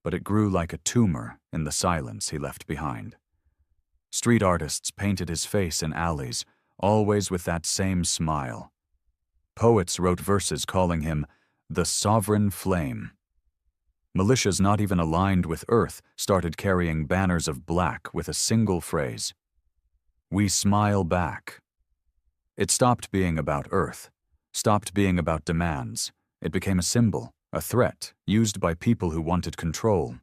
But it grew like a tumor in the silence he left behind. Street artists painted his face in alleys, always with that same smile. Poets wrote verses calling him the Sovereign Flame. Militias not even aligned with Earth started carrying banners of black with a single phrase. We smile back. It stopped being about Earth, stopped being about demands. It became a symbol, a threat, used by people who wanted control.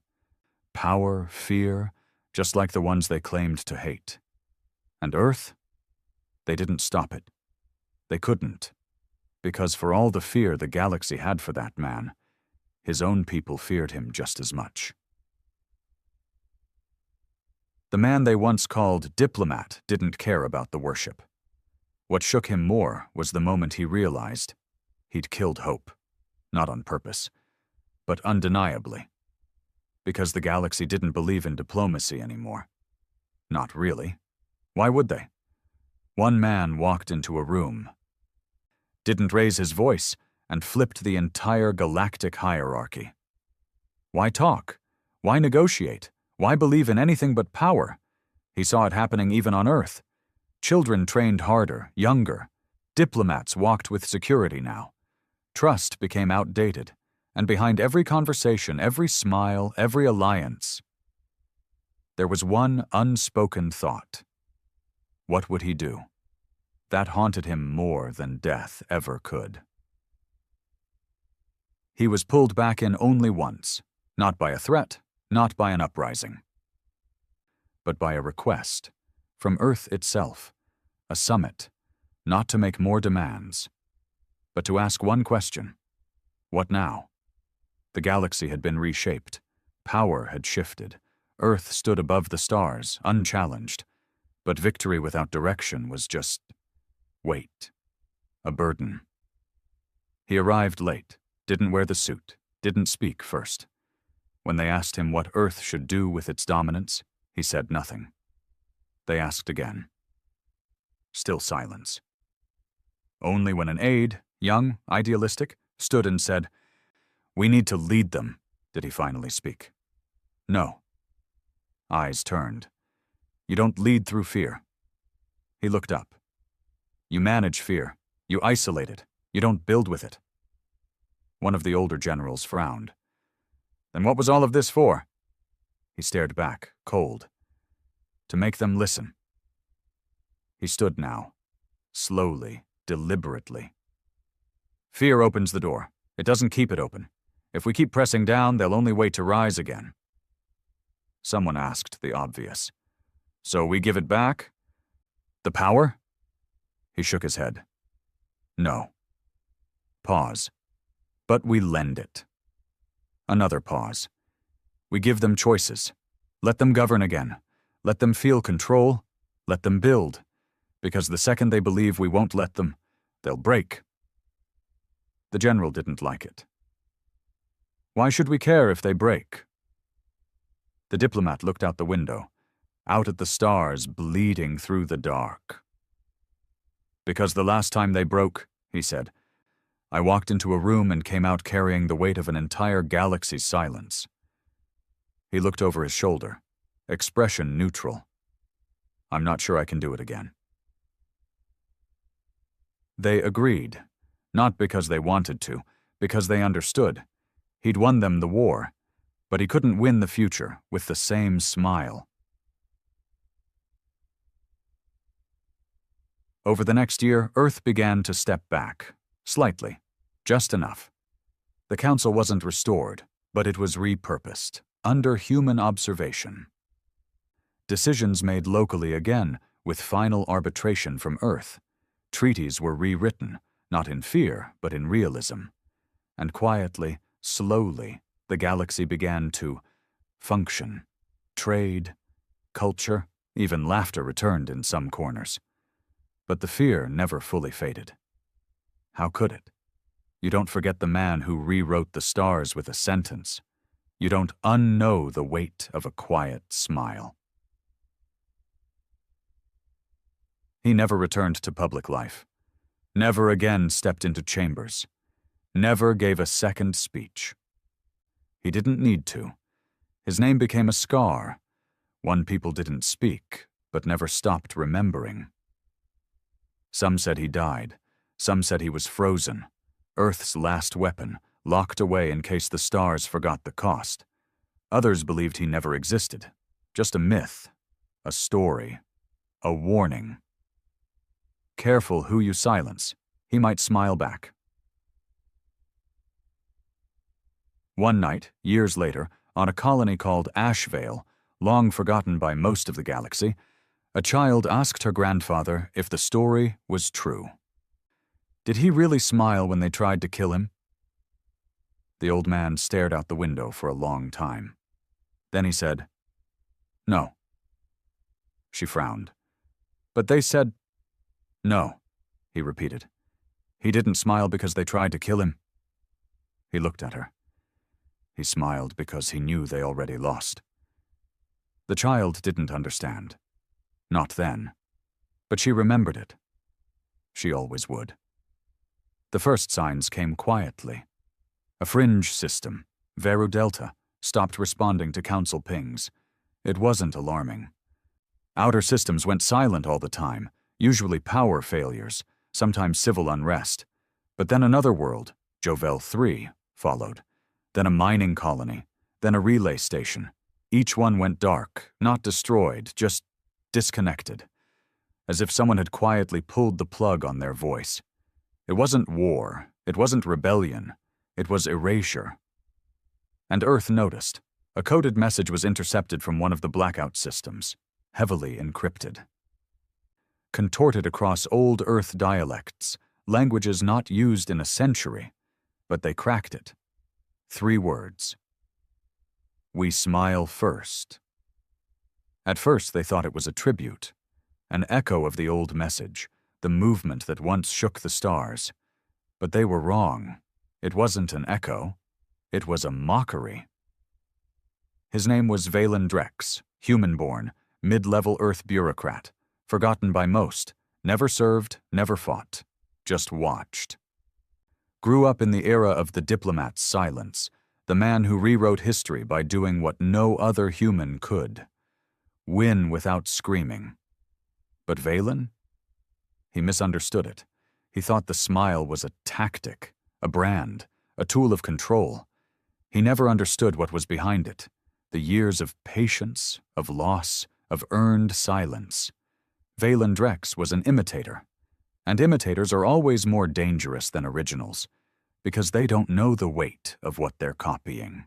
Power, fear, just like the ones they claimed to hate. And Earth? They didn't stop it. They couldn't. Because for all the fear the galaxy had for that man, his own people feared him just as much. The man they once called Diplomat didn't care about the worship. What shook him more was the moment he realized he'd killed hope. Not on purpose, but undeniably. Because the galaxy didn't believe in diplomacy anymore. Not really. Why would they? One man walked into a room, didn't raise his voice, and flipped the entire galactic hierarchy. Why talk? Why negotiate? Why believe in anything but power? He saw it happening even on Earth. Children trained harder, younger. Diplomats walked with security now. Trust became outdated, and behind every conversation, every smile, every alliance, there was one unspoken thought. What would he do? That haunted him more than death ever could. He was pulled back in only once, not by a threat, not by an uprising, but by a request from Earth itself, a summit, not to make more demands, but to ask one question. What now? The galaxy had been reshaped. Power had shifted. Earth stood above the stars, unchallenged. But victory without direction was just weight, a burden. He arrived late, didn't wear the suit, didn't speak first. When they asked him what Earth should do with its dominance, he said nothing. They asked again. Still silence. Only when an aide, young, idealistic, stood and said, "We need to lead them," did he finally speak. No. Eyes turned. You don't lead through fear. He looked up. You manage fear. You isolate it. You don't build with it. One of the older generals frowned. Then what was all of this for? He stared back, cold. To make them listen. He stood now, slowly, deliberately. Fear opens the door. It doesn't keep it open. If we keep pressing down, they'll only wait to rise again. Someone asked the obvious. So we give it back? The power? He shook his head. No. Pause. But we lend it. Another pause. We give them choices. Let them govern again. Let them feel control. Let them build. Because the second they believe we won't let them, they'll break. The general didn't like it. Why should we care if they break? The diplomat looked out the window, out at the stars bleeding through the dark. Because the last time they broke, he said, I walked into a room and came out carrying the weight of an entire galaxy's silence. He looked over his shoulder, expression neutral. I'm not sure I can do it again. They agreed, not because they wanted to, because they understood. He'd won them the war, but he couldn't win the future with the same smile. Over the next year, Earth began to step back, slightly, just enough. The Council wasn't restored, but it was repurposed, under human observation. Decisions made locally again, with final arbitration from Earth. Treaties were rewritten, not in fear, but in realism. And quietly, slowly, the galaxy began to function. Trade, culture, even laughter returned in some corners. But the fear never fully faded. How could it? You don't forget the man who rewrote the stars with a sentence. You don't unknow the weight of a quiet smile. He never returned to public life. Never again stepped into chambers. Never gave a second speech. He didn't need to. His name became a scar, one people didn't speak, but never stopped remembering. Some said he died. Some said he was frozen, Earth's last weapon, locked away in case the stars forgot the cost. Others believed he never existed, just a myth, a story, a warning. Careful who you silence, he might smile back. One night, years later, on a colony called Ashvale, long forgotten by most of the galaxy, a child asked her grandfather if the story was true. Did he really smile when they tried to kill him? The old man stared out the window for a long time. Then he said, No. She frowned. But they said, No, he repeated. He didn't smile because they tried to kill him. He looked at her. He smiled because he knew they already lost. The child didn't understand. Not then. But she remembered it. She always would. The first signs came quietly. A fringe system, Veru Delta, stopped responding to council pings. It wasn't alarming. Outer systems went silent all the time, usually power failures, sometimes civil unrest. But then another world, Jovel 3, followed. Then a mining colony, then a relay station. Each one went dark, not destroyed, just disconnected. As if someone had quietly pulled the plug on their voice. It wasn't war, it wasn't rebellion, it was erasure. And Earth noticed. A coded message was intercepted from one of the blackout systems, heavily encrypted. Contorted across old Earth dialects, languages not used in a century, but they cracked it. 3 words. We smile first. At first they thought it was a tribute, an echo of the old message, the movement that once shook the stars. But they were wrong. It wasn't an echo. It was a mockery. His name was Valen Drex, human-born, mid-level Earth bureaucrat, forgotten by most, Never served, never fought. Just watched. Grew up in the era of the Diplomat's silence, the man who rewrote history by doing what no other human could. Win without screaming. But Valen? He misunderstood it. He thought the smile was a tactic, a brand, a tool of control. He never understood what was behind it, the years of patience, of loss, of earned silence. Valen Drex was an imitator, and imitators are always more dangerous than originals, because they don't know the weight of what they're copying.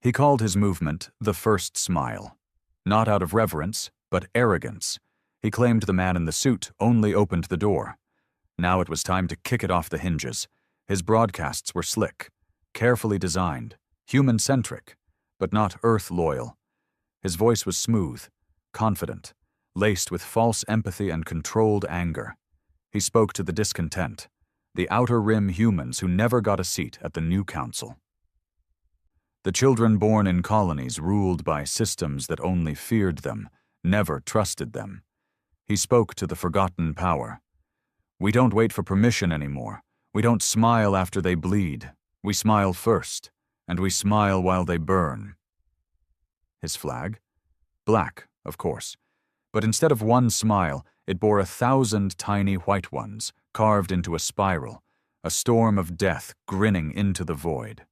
He called his movement the First Smile, not out of reverence, but arrogance. He claimed the man in the suit only opened the door. Now it was time to kick it off the hinges. His broadcasts were slick, carefully designed, human-centric, but not Earth-loyal. His voice was smooth, confident, laced with false empathy and controlled anger. He spoke to the discontent, the outer rim humans who never got a seat at the new council. The children born in colonies ruled by systems that only feared them, never trusted them. He spoke to the forgotten power. We don't wait for permission anymore. We don't smile after they bleed. We smile first, and we smile while they burn. His flag? Black, of course. But instead of one smile, it bore 1,000 tiny white ones, carved into a spiral, a storm of death grinning into the void.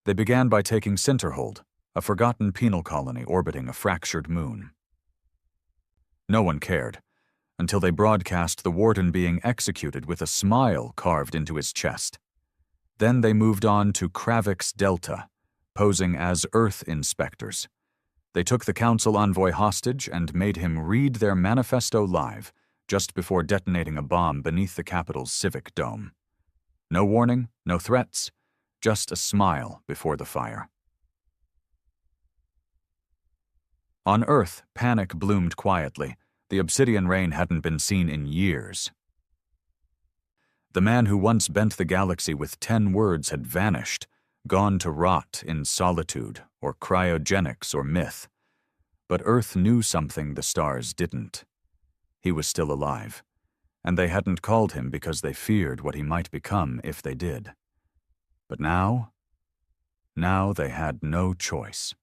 They began by taking Sinterhold, a forgotten penal colony orbiting a fractured moon. No one cared, until they broadcast the warden being executed with a smile carved into his chest. Then they moved on to Kravix Delta, posing as Earth inspectors. They took the council envoy hostage and made him read their manifesto live just before detonating a bomb beneath the capital's civic dome. No warning, no threats, just a smile before the fire. On Earth, panic bloomed quietly. The obsidian rain hadn't been seen in years. The man who once bent the galaxy with 10 words had vanished, gone to rot in solitude or cryogenics or myth. But Earth knew something the stars didn't. He was still alive, and they hadn't called him because they feared what he might become if they did. But now they had no choice.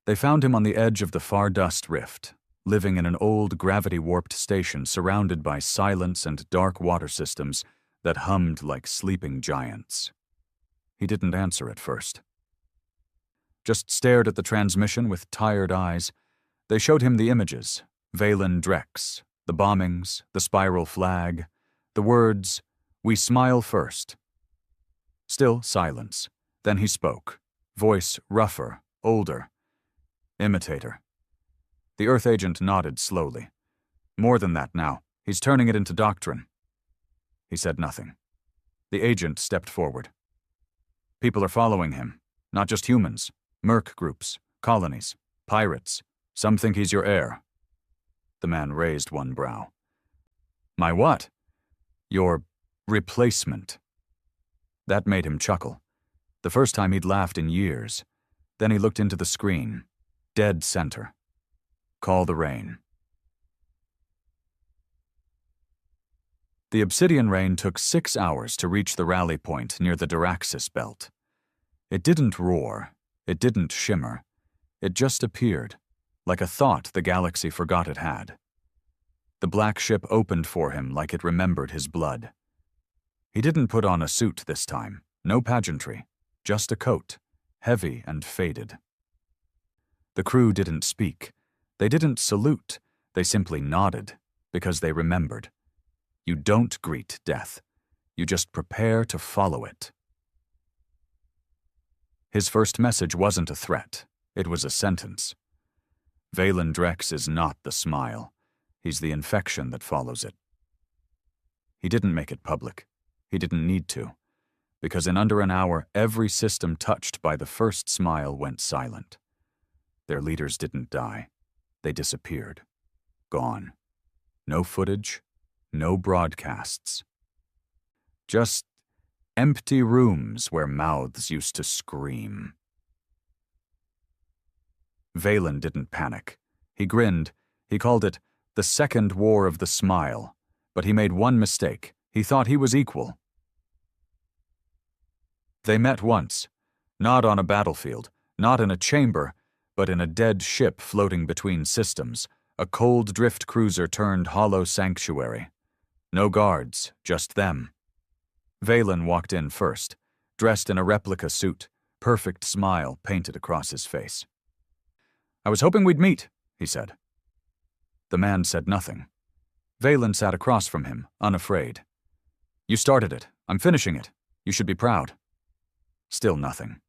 They found him on the edge of the far dust rift, living in an old gravity-warped station surrounded by silence and dark water systems that hummed like sleeping giants. He didn't answer at first. Just stared at the transmission with tired eyes. They showed him the images, Valen Drex, the bombings, the spiral flag, the words, "We smile first." Still silence. Then he spoke, voice rougher, older. Imitator. The Earth agent nodded slowly. More than that now. He's turning it into doctrine. He said nothing. The agent stepped forward. People are following him. Not just humans. Merc groups, colonies, pirates. Some think he's your heir. The man raised one brow. My what? Your replacement. That made him chuckle. The first time he'd laughed in years. Then he looked into the screen. Dead center. Call the rain. The obsidian rain took 6 hours to reach the rally point near the Diraxis belt. It didn't roar. It didn't shimmer. It just appeared, like a thought the galaxy forgot it had. The black ship opened for him like it remembered his blood. He didn't put on a suit this time. No pageantry. Just a coat, heavy and faded. The crew didn't speak. They didn't salute. They simply nodded, because they remembered. You don't greet death. You just prepare to follow it. His first message wasn't a threat. It was a sentence. Valen Drex is not the smile. He's the infection that follows it. He didn't make it public. He didn't need to, because in under an hour, every system touched by the first smile went silent. Their leaders didn't die. They disappeared. Gone. No footage, no broadcasts. Just empty rooms where mouths used to scream. Valen didn't panic. He grinned. He called it the Second War of the Smile, but he made one mistake. He thought he was equal. They met once, not on a battlefield, not in a chamber, but in a dead ship floating between systems, a cold drift cruiser turned hollow sanctuary. No guards, just them. Valen walked in first, dressed in a replica suit, perfect smile painted across his face. "I was hoping we'd meet," he said. The man said nothing. Valen sat across from him, unafraid. "You started it. I'm finishing it. You should be proud." Still nothing.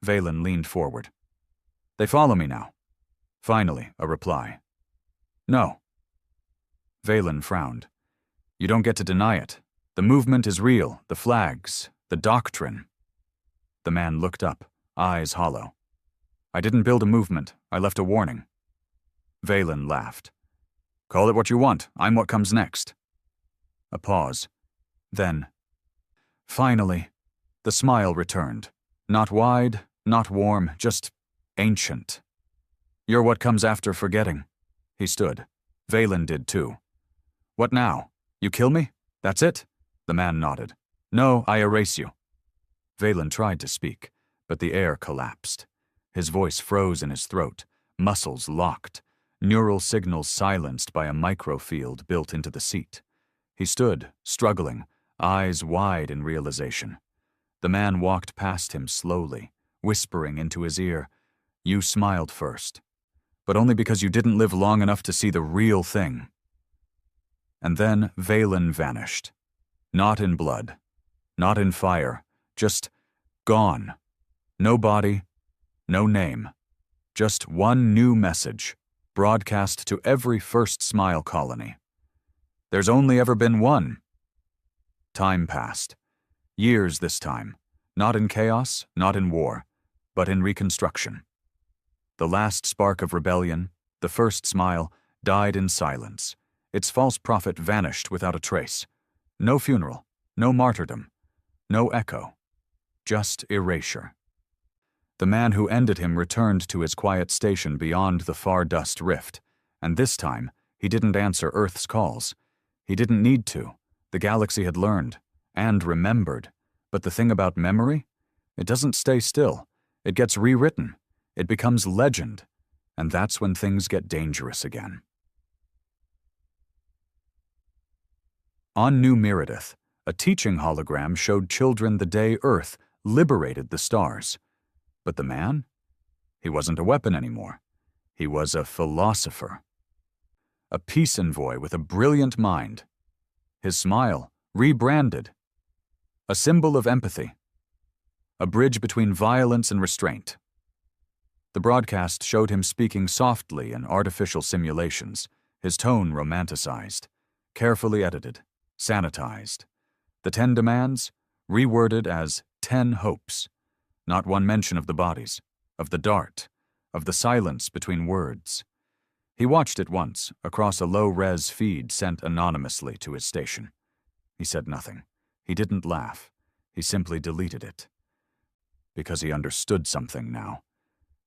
Valen leaned forward. "They follow me now." Finally, a reply. "No." Valen frowned. "You don't get to deny it. The movement is real, the flags, the doctrine." The man looked up, eyes hollow. "I didn't build a movement. I left a warning." Valen laughed. "Call it what you want. I'm what comes next." A pause. Then, finally, the smile returned. Not wide, not warm, just ancient. "You're what comes after forgetting." He stood. Valen did too. "What now? You kill me? That's it?" The man nodded. "No, I erase you." Valen tried to speak, but the air collapsed. His voice froze in his throat, muscles locked, neural signals silenced by a microfield built into the seat. He stood, struggling, eyes wide in realization. The man walked past him slowly, whispering into his ear, "You smiled first, but only because you didn't live long enough to see the real thing." And then Valen vanished. Not in blood, not in fire, just gone. No body, no name. Just one new message, broadcast to every first smile colony. There's only ever been one. Time passed. Years this time. Not in chaos, not in war, but in reconstruction. The last spark of rebellion, the first smile, died in silence. Its false prophet vanished without a trace. No funeral, no martyrdom, no echo. Just erasure. The man who ended him returned to his quiet station beyond the far dust rift, and this time he didn't answer Earth's calls. He didn't need to. The galaxy had learned, and remembered. But the thing about memory? It doesn't stay still. It gets rewritten. It becomes legend, and that's when things get dangerous again. On New Meredith, a teaching hologram showed children the day Earth liberated the stars. But the man? He wasn't a weapon anymore. He was a philosopher. A peace envoy with a brilliant mind. His smile, rebranded. A symbol of empathy. A bridge between violence and restraint. The broadcast showed him speaking softly in artificial simulations, his tone romanticized, carefully edited, sanitized. The 10 demands, reworded as 10 hopes. Not one mention of the bodies, of the dart, of the silence between words. He watched it once, across a low-res feed sent anonymously to his station. He said nothing. He didn't laugh. He simply deleted it. Because he understood something now.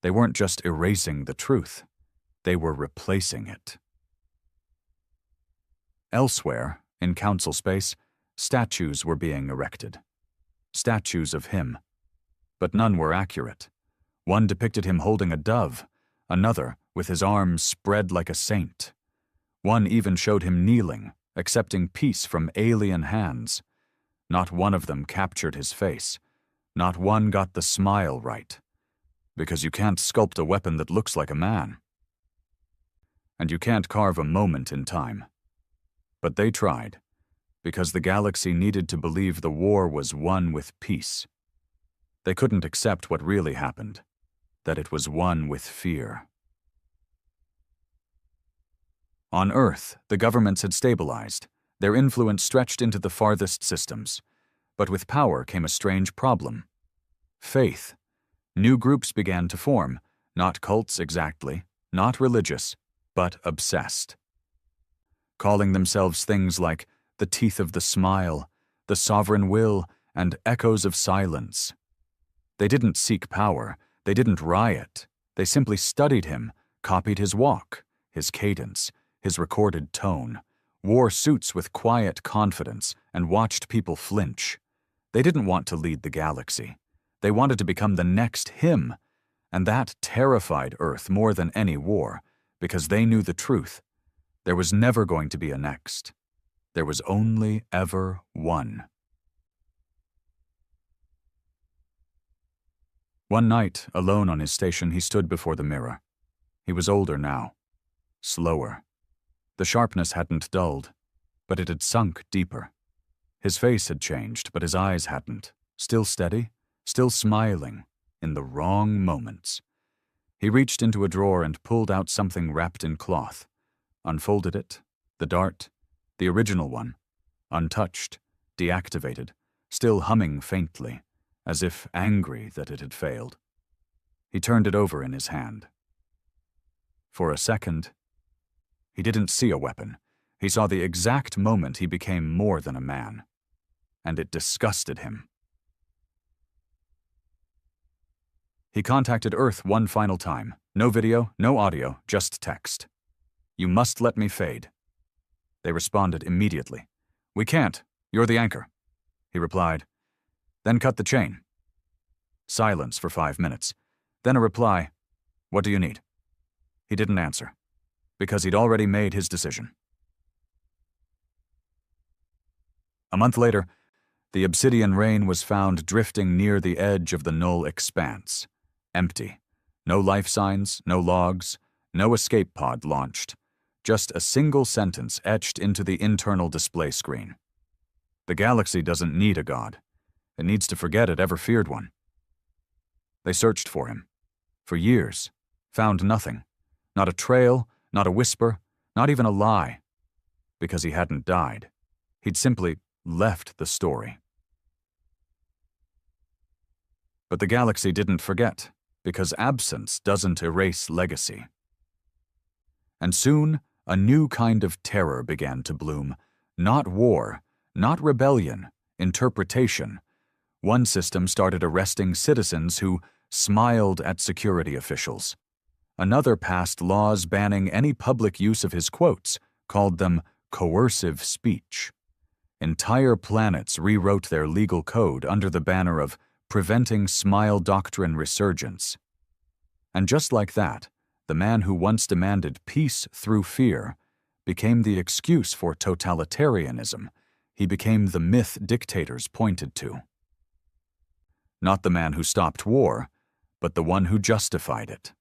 They weren't just erasing the truth. They were replacing it. Elsewhere, in council space, statues were being erected. Statues of him. But none were accurate. One depicted him holding a dove, another with his arms spread like a saint. One even showed him kneeling, accepting peace from alien hands. Not one of them captured his face. Not one got the smile right. Because you can't sculpt a weapon that looks like a man. And you can't carve a moment in time. But they tried, because the galaxy needed to believe the war was won with peace. They couldn't accept what really happened, that it was won with fear. On Earth, the governments had stabilized, their influence stretched into the farthest systems. But with power came a strange problem. Faith. New groups began to form, not cults exactly, not religious, but obsessed. calling themselves things like the teeth of the smile, the sovereign will, and echoes of silence. They didn't seek power, they didn't riot, they simply studied him, copied his walk, his cadence, his recorded tone, wore suits with quiet confidence, and watched people flinch. They didn't want to lead the galaxy. They wanted to become the next him, and that terrified Earth more than any war, because they knew the truth. There was never going to be a next. There was only ever one. One night, alone on his station, he stood before the mirror. He was older now, slower. The sharpness hadn't dulled, but it had sunk deeper. His face had changed, but his eyes hadn't. Still steady, still smiling, in the wrong moments. He reached into a drawer and pulled out something wrapped in cloth, unfolded it, the dart, the original one, untouched, deactivated, still humming faintly, as if angry that it had failed. He turned it over in his hand. For a second, he didn't see a weapon. He saw the exact moment he became more than a man, and it disgusted him. He contacted Earth one final time. No video, no audio, just text. "You must let me fade." They responded immediately. "We can't. You're the anchor." He replied. "Then cut the chain." Silence for 5 minutes. Then a reply. "What do you need?" He didn't answer, because he'd already made his decision. A month later, the obsidian rain was found drifting near the edge of the null expanse. Empty. No life signs, no logs, no escape pod launched. Just a single sentence etched into the internal display screen. The galaxy doesn't need a god. It needs to forget it ever feared one. They searched for him. For years. Found nothing. Not a trail, not a whisper, not even a lie. Because he hadn't died. He'd simply left the story. But the galaxy didn't forget, because absence doesn't erase legacy. And soon, a new kind of terror began to bloom. Not war, not rebellion, interpretation. One system started arresting citizens who smiled at security officials. Another passed laws banning any public use of his quotes, called them coercive speech. Entire planets rewrote their legal code under the banner of preventing smile doctrine resurgence. And just like that, the man who once demanded peace through fear became the excuse for totalitarianism. He became the myth dictators pointed to. Not the man who stopped war, but the one who justified it.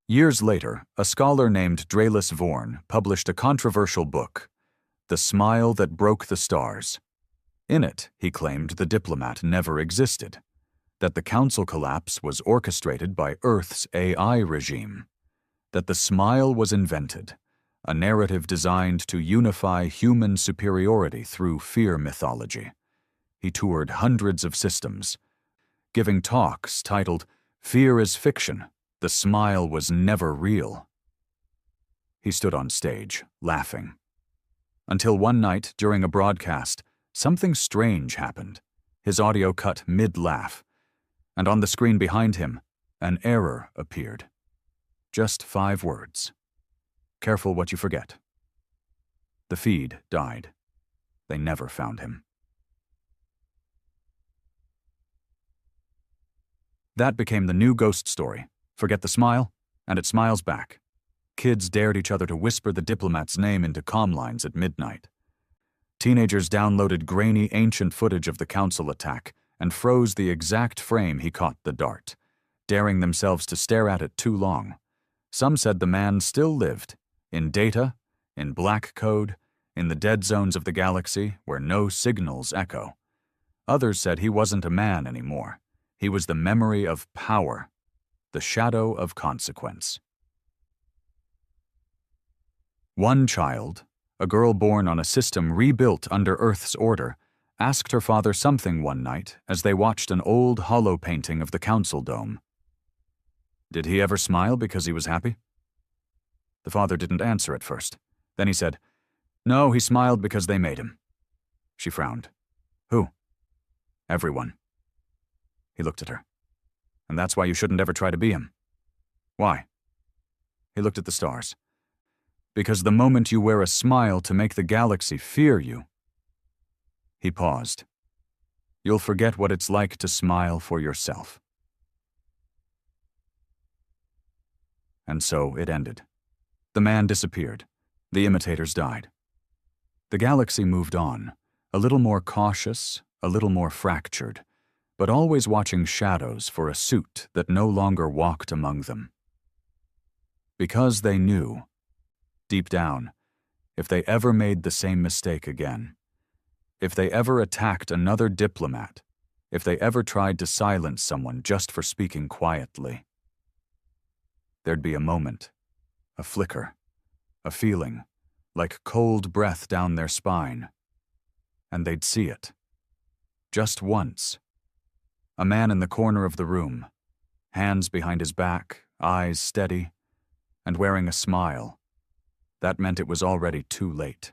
Years later, a scholar named Dralis Vorn published a controversial book, The Smile That Broke the Stars. In it, he claimed the Diplomat never existed, that the Council collapse was orchestrated by Earth's AI regime, that the smile was invented, a narrative designed to unify human superiority through fear mythology. He toured hundreds of systems, giving talks titled, "Fear is Fiction, the Smile Was Never Real." He stood on stage, laughing. Until one night, during a broadcast, something strange happened. His audio cut mid-laugh, and on the screen behind him, an error appeared. Just 5 words. "Careful what you forget." The feed died. They never found him. That became the new ghost story. Forget the smile, and it smiles back. Kids dared each other to whisper the Diplomat's name into comm lines at midnight. Teenagers downloaded grainy ancient footage of the Council attack and froze the exact frame he caught the dart, daring themselves to stare at it too long. Some said the man still lived, in data, in black code, in the dead zones of the galaxy where no signals echo. Others said he wasn't a man anymore. He was the memory of power, the shadow of consequence. One child, a girl born on a system rebuilt under Earth's order, asked her father something one night as they watched an old hollow painting of the Council dome. Did he ever smile because he was happy? The father didn't answer at first. Then he said, "No, he smiled because they made him." She frowned. "Who?" "Everyone." He looked at her. "And that's why you shouldn't ever try to be him." "Why?" He looked at the stars. "Because the moment you wear a smile to make the galaxy fear you..." He paused. "You'll forget what it's like to smile for yourself." And so it ended. The man disappeared. The imitators died. The galaxy moved on, a little more cautious, a little more fractured, but always watching shadows for a suit that no longer walked among them. Because they knew, deep down, if they ever made the same mistake again, if they ever attacked another diplomat, if they ever tried to silence someone just for speaking quietly, there'd be a moment, a flicker, a feeling, like cold breath down their spine, and they'd see it. Just once. A man in the corner of the room, hands behind his back, eyes steady, and wearing a smile. That meant it was already too late.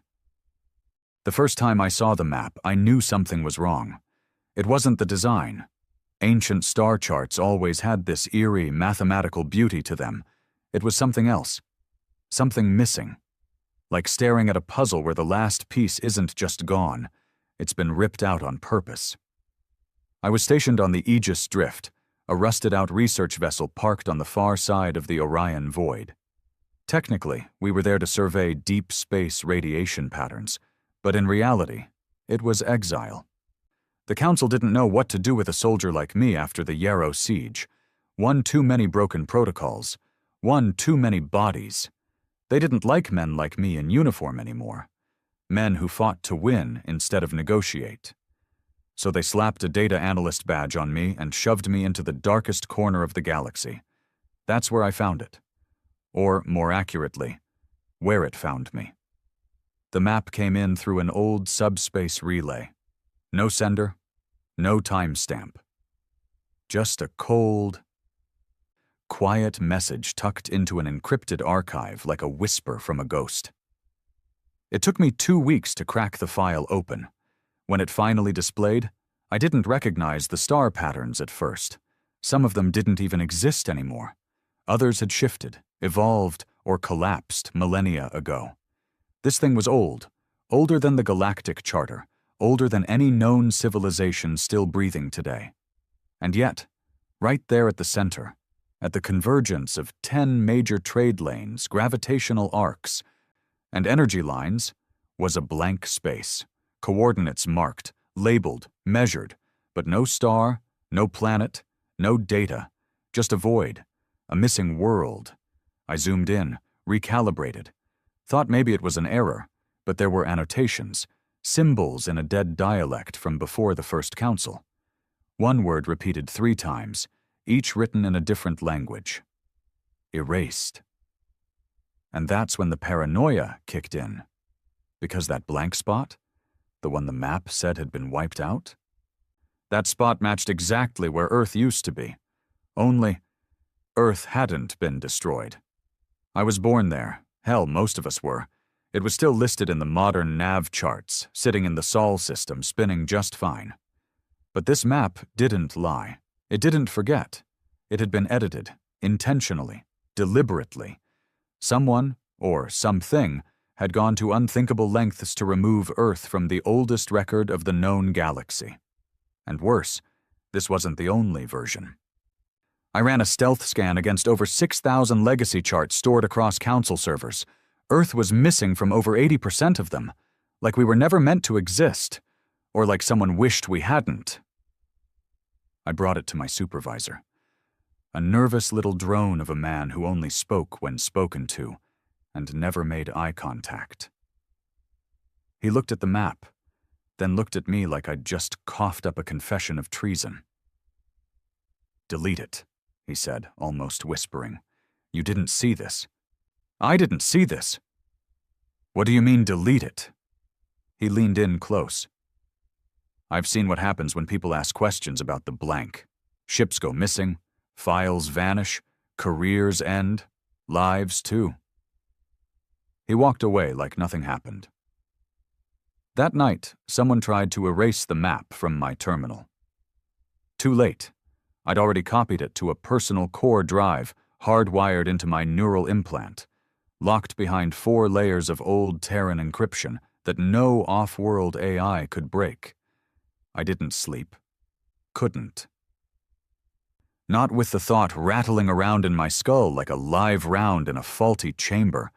The first time I saw the map, I knew something was wrong. It wasn't the design. Ancient star charts always had this eerie, mathematical beauty to them. It was something else. Something missing. Like staring at a puzzle where the last piece isn't just gone, it's been ripped out on purpose. I was stationed on the Aegis Drift, a rusted-out research vessel parked on the far side of the Orion Void. Technically, we were there to survey deep space radiation patterns, but in reality, it was exile. The Council didn't know what to do with a soldier like me after the Yarrow siege. One too many broken protocols. One too many bodies. They didn't like men like me in uniform anymore. Men who fought to win instead of negotiate. So they slapped a data analyst badge on me and shoved me into the darkest corner of the galaxy. That's where I found it. Or, more accurately, where it found me. The map came in through an old subspace relay. No sender, no timestamp. Just a cold, quiet message tucked into an encrypted archive like a whisper from a ghost. It took me 2 weeks to crack the file open. When it finally displayed, I didn't recognize the star patterns at first. Some of them didn't even exist anymore. Others had shifted, evolved, or collapsed millennia ago. This thing was old, older than the Galactic Charter, older than any known civilization still breathing today. And yet, right there at the center, at the convergence of 10 major trade lanes, gravitational arcs, and energy lines, was a blank space, coordinates marked, labeled, measured, but no star, no planet, no data, just a void, a missing world. I zoomed in, recalibrated, thought maybe it was an error, but there were annotations, symbols in a dead dialect from before the First Council. One word repeated 3 times, each written in a different language. Erased. And that's when the paranoia kicked in. Because that blank spot, the one the map said had been wiped out, that spot matched exactly where Earth used to be. Only, Earth hadn't been destroyed. I was born there. Hell, most of us were. It was still listed in the modern nav charts, sitting in the Sol system, spinning just fine. But this map didn't lie. It didn't forget. It had been edited, intentionally, deliberately. Someone, or something, had gone to unthinkable lengths to remove Earth from the oldest record of the known galaxy. And worse, this wasn't the only version. I ran a stealth scan against over 6,000 legacy charts stored across Council servers. Earth was missing from over 80% of them, like we were never meant to exist, or like someone wished we hadn't. I brought it to my supervisor. A nervous little drone of a man who only spoke when spoken to, and never made eye contact. He looked at the map, then looked at me like I'd just coughed up a confession of treason. "Delete it," he said, almost whispering. "You didn't see this." "I didn't see this." "What do you mean, delete it?" He leaned in close. "I've seen what happens when people ask questions about the blank. Ships go missing, files vanish, careers end, lives too. He walked away like nothing happened. That night, someone tried to erase the map from my terminal. Too late. I'd already copied it to a personal core drive hardwired into my neural implant, locked behind 4 layers of old Terran encryption that no off-world AI could break. I didn't sleep. Couldn't. Not with the thought rattling around in my skull like a live round in a faulty chamber.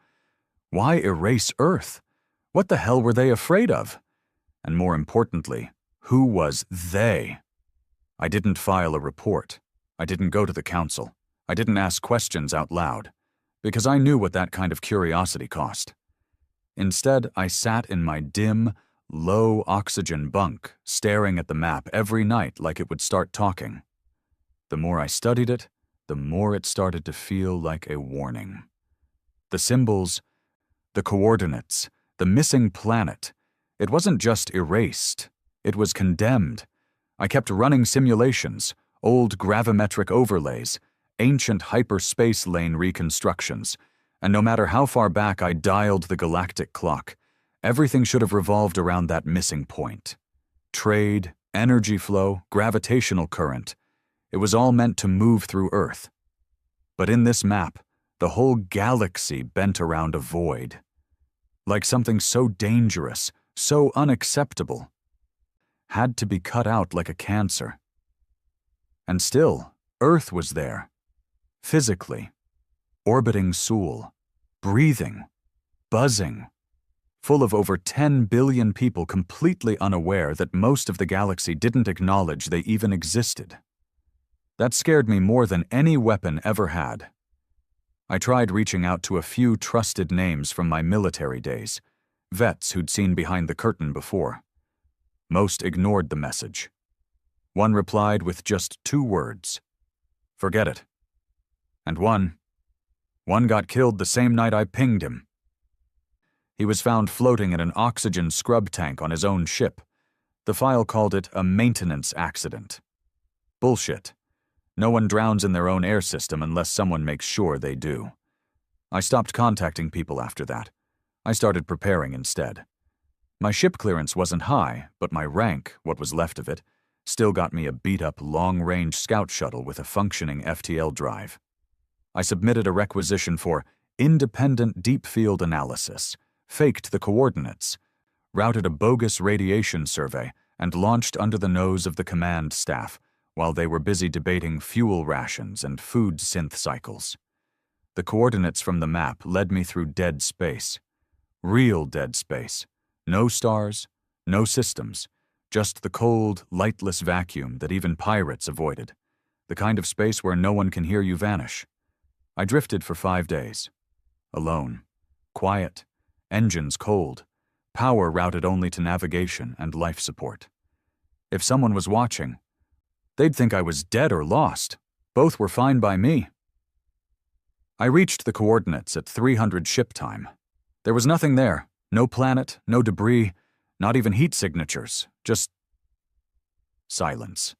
Why erase Earth? What the hell were they afraid of? And more importantly, who was they? I didn't file a report. I didn't go to the council. I didn't ask questions out loud, because I knew what that kind of curiosity cost. Instead, I sat in my dim, low-oxygen bunk, staring at the map every night like it would start talking. The more I studied it, the more it started to feel like a warning. The symbols, the coordinates, the missing planet, it wasn't just erased, it was condemned. I kept running simulations, old gravimetric overlays, ancient hyperspace lane reconstructions, and no matter how far back I dialed the galactic clock, everything should have revolved around that missing point. Trade, energy flow, gravitational current, it was all meant to move through Earth. But in this map, the whole galaxy bent around a void. Like something so dangerous, so unacceptable, had to be cut out like a cancer. And still, Earth was there, physically, orbiting Sool, breathing, buzzing, full of over 10 billion people completely unaware that most of the galaxy didn't acknowledge they even existed. That scared me more than any weapon ever had. I tried reaching out to a few trusted names from my military days, vets who'd seen behind the curtain before. Most ignored the message. One replied with just 2 words. Forget it. And one got killed the same night I pinged him. He was found floating in an oxygen scrub tank on his own ship. The file called it a maintenance accident. Bullshit. No one drowns in their own air system unless someone makes sure they do. I stopped contacting people after that. I started preparing instead. My ship clearance wasn't high, but my rank, what was left of it, still got me a beat-up long-range scout shuttle with a functioning FTL drive. I submitted a requisition for independent deep field analysis, faked the coordinates, routed a bogus radiation survey, and launched under the nose of the command staff while they were busy debating fuel rations and food synth cycles. The coordinates from the map led me through dead space. Real dead space. No stars, no systems, just the cold, lightless vacuum that even pirates avoided. The kind of space where no one can hear you vanish. I drifted for 5 days. Alone. Quiet. Engines cold. Power routed only to navigation and life support. If someone was watching, they'd think I was dead or lost. Both were fine by me. I reached the coordinates at 300 ship time. There was nothing there. No planet, no debris, not even heat signatures. Just silence.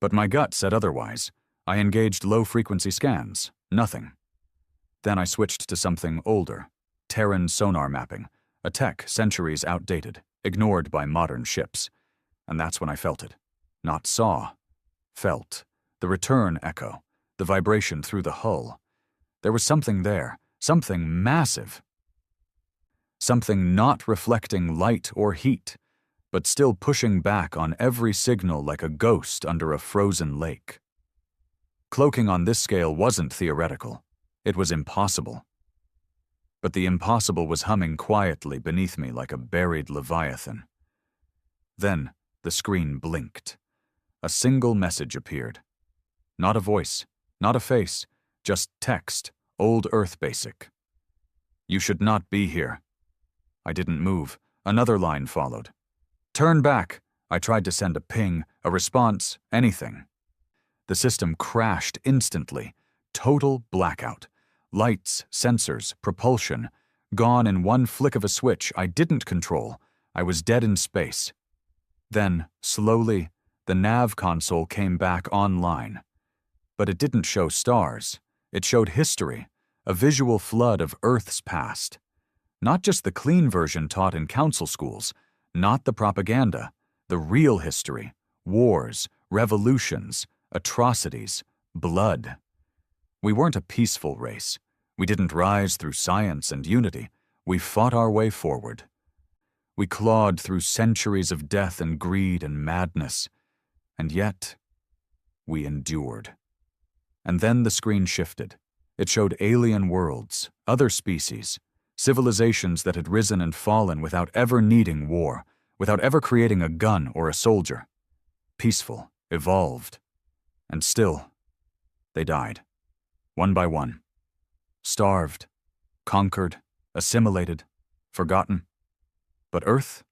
But my gut said otherwise. I engaged low-frequency scans. Nothing. Then I switched to something older. Terran sonar mapping. A tech centuries outdated, ignored by modern ships. And that's when I felt it. Not saw. Felt. The return echo. The vibration through the hull. There was something there. Something massive. Something not reflecting light or heat, but still pushing back on every signal like a ghost under a frozen lake. Cloaking on this scale wasn't theoretical. It was impossible. But the impossible was humming quietly beneath me like a buried leviathan. Then the screen blinked. A single message appeared. Not a voice, not a face, just text, old Earth basic. You should not be here. I didn't move. Another line followed. Turn back. I tried to send a ping, a response, anything. The system crashed instantly. Total blackout. Lights, sensors, propulsion. Gone in one flick of a switch I didn't control. I was dead in space. Then, slowly, the nav console came back online. But it didn't show stars. It showed history. a visual flood of Earth's past. Not just the clean version taught in council schools, not the propaganda, the real history, wars, revolutions, atrocities, blood. We weren't a peaceful race. We didn't rise through science and unity. We fought our way forward. We clawed through centuries of death and greed and madness. And yet, we endured. And then the screen shifted. It showed alien worlds, other species, civilizations that had risen and fallen without ever needing war, without ever creating a gun or a soldier. Peaceful, evolved. And still, they died. One by one. Starved, conquered, assimilated, forgotten. But Earth,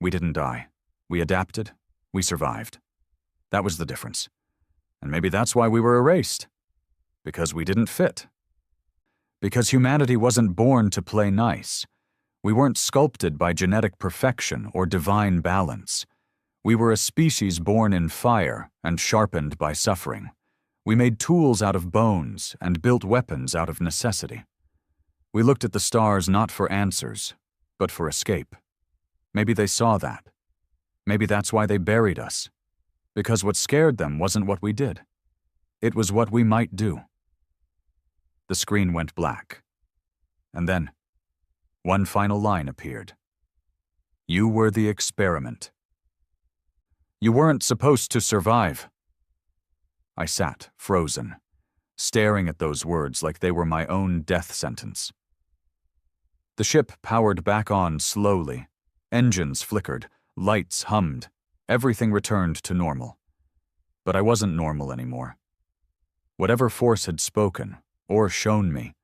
we didn't die. We adapted, we survived. That was the difference. And maybe that's why we were erased. Because we didn't fit. Because humanity wasn't born to play nice. We weren't sculpted by genetic perfection or divine balance. We were a species born in fire and sharpened by suffering. We made tools out of bones and built weapons out of necessity. We looked at the stars not for answers, but for escape. Maybe they saw that. Maybe that's why they buried us. Because what scared them wasn't what we did. It was what we might do. The screen went black. And then, one final line appeared. You were the experiment. You weren't supposed to survive. I sat, frozen, staring at those words like they were my own death sentence. The ship powered back on slowly. Engines flickered, lights hummed. Everything returned to normal. But I wasn't normal anymore. Whatever force had spoken, or shown me,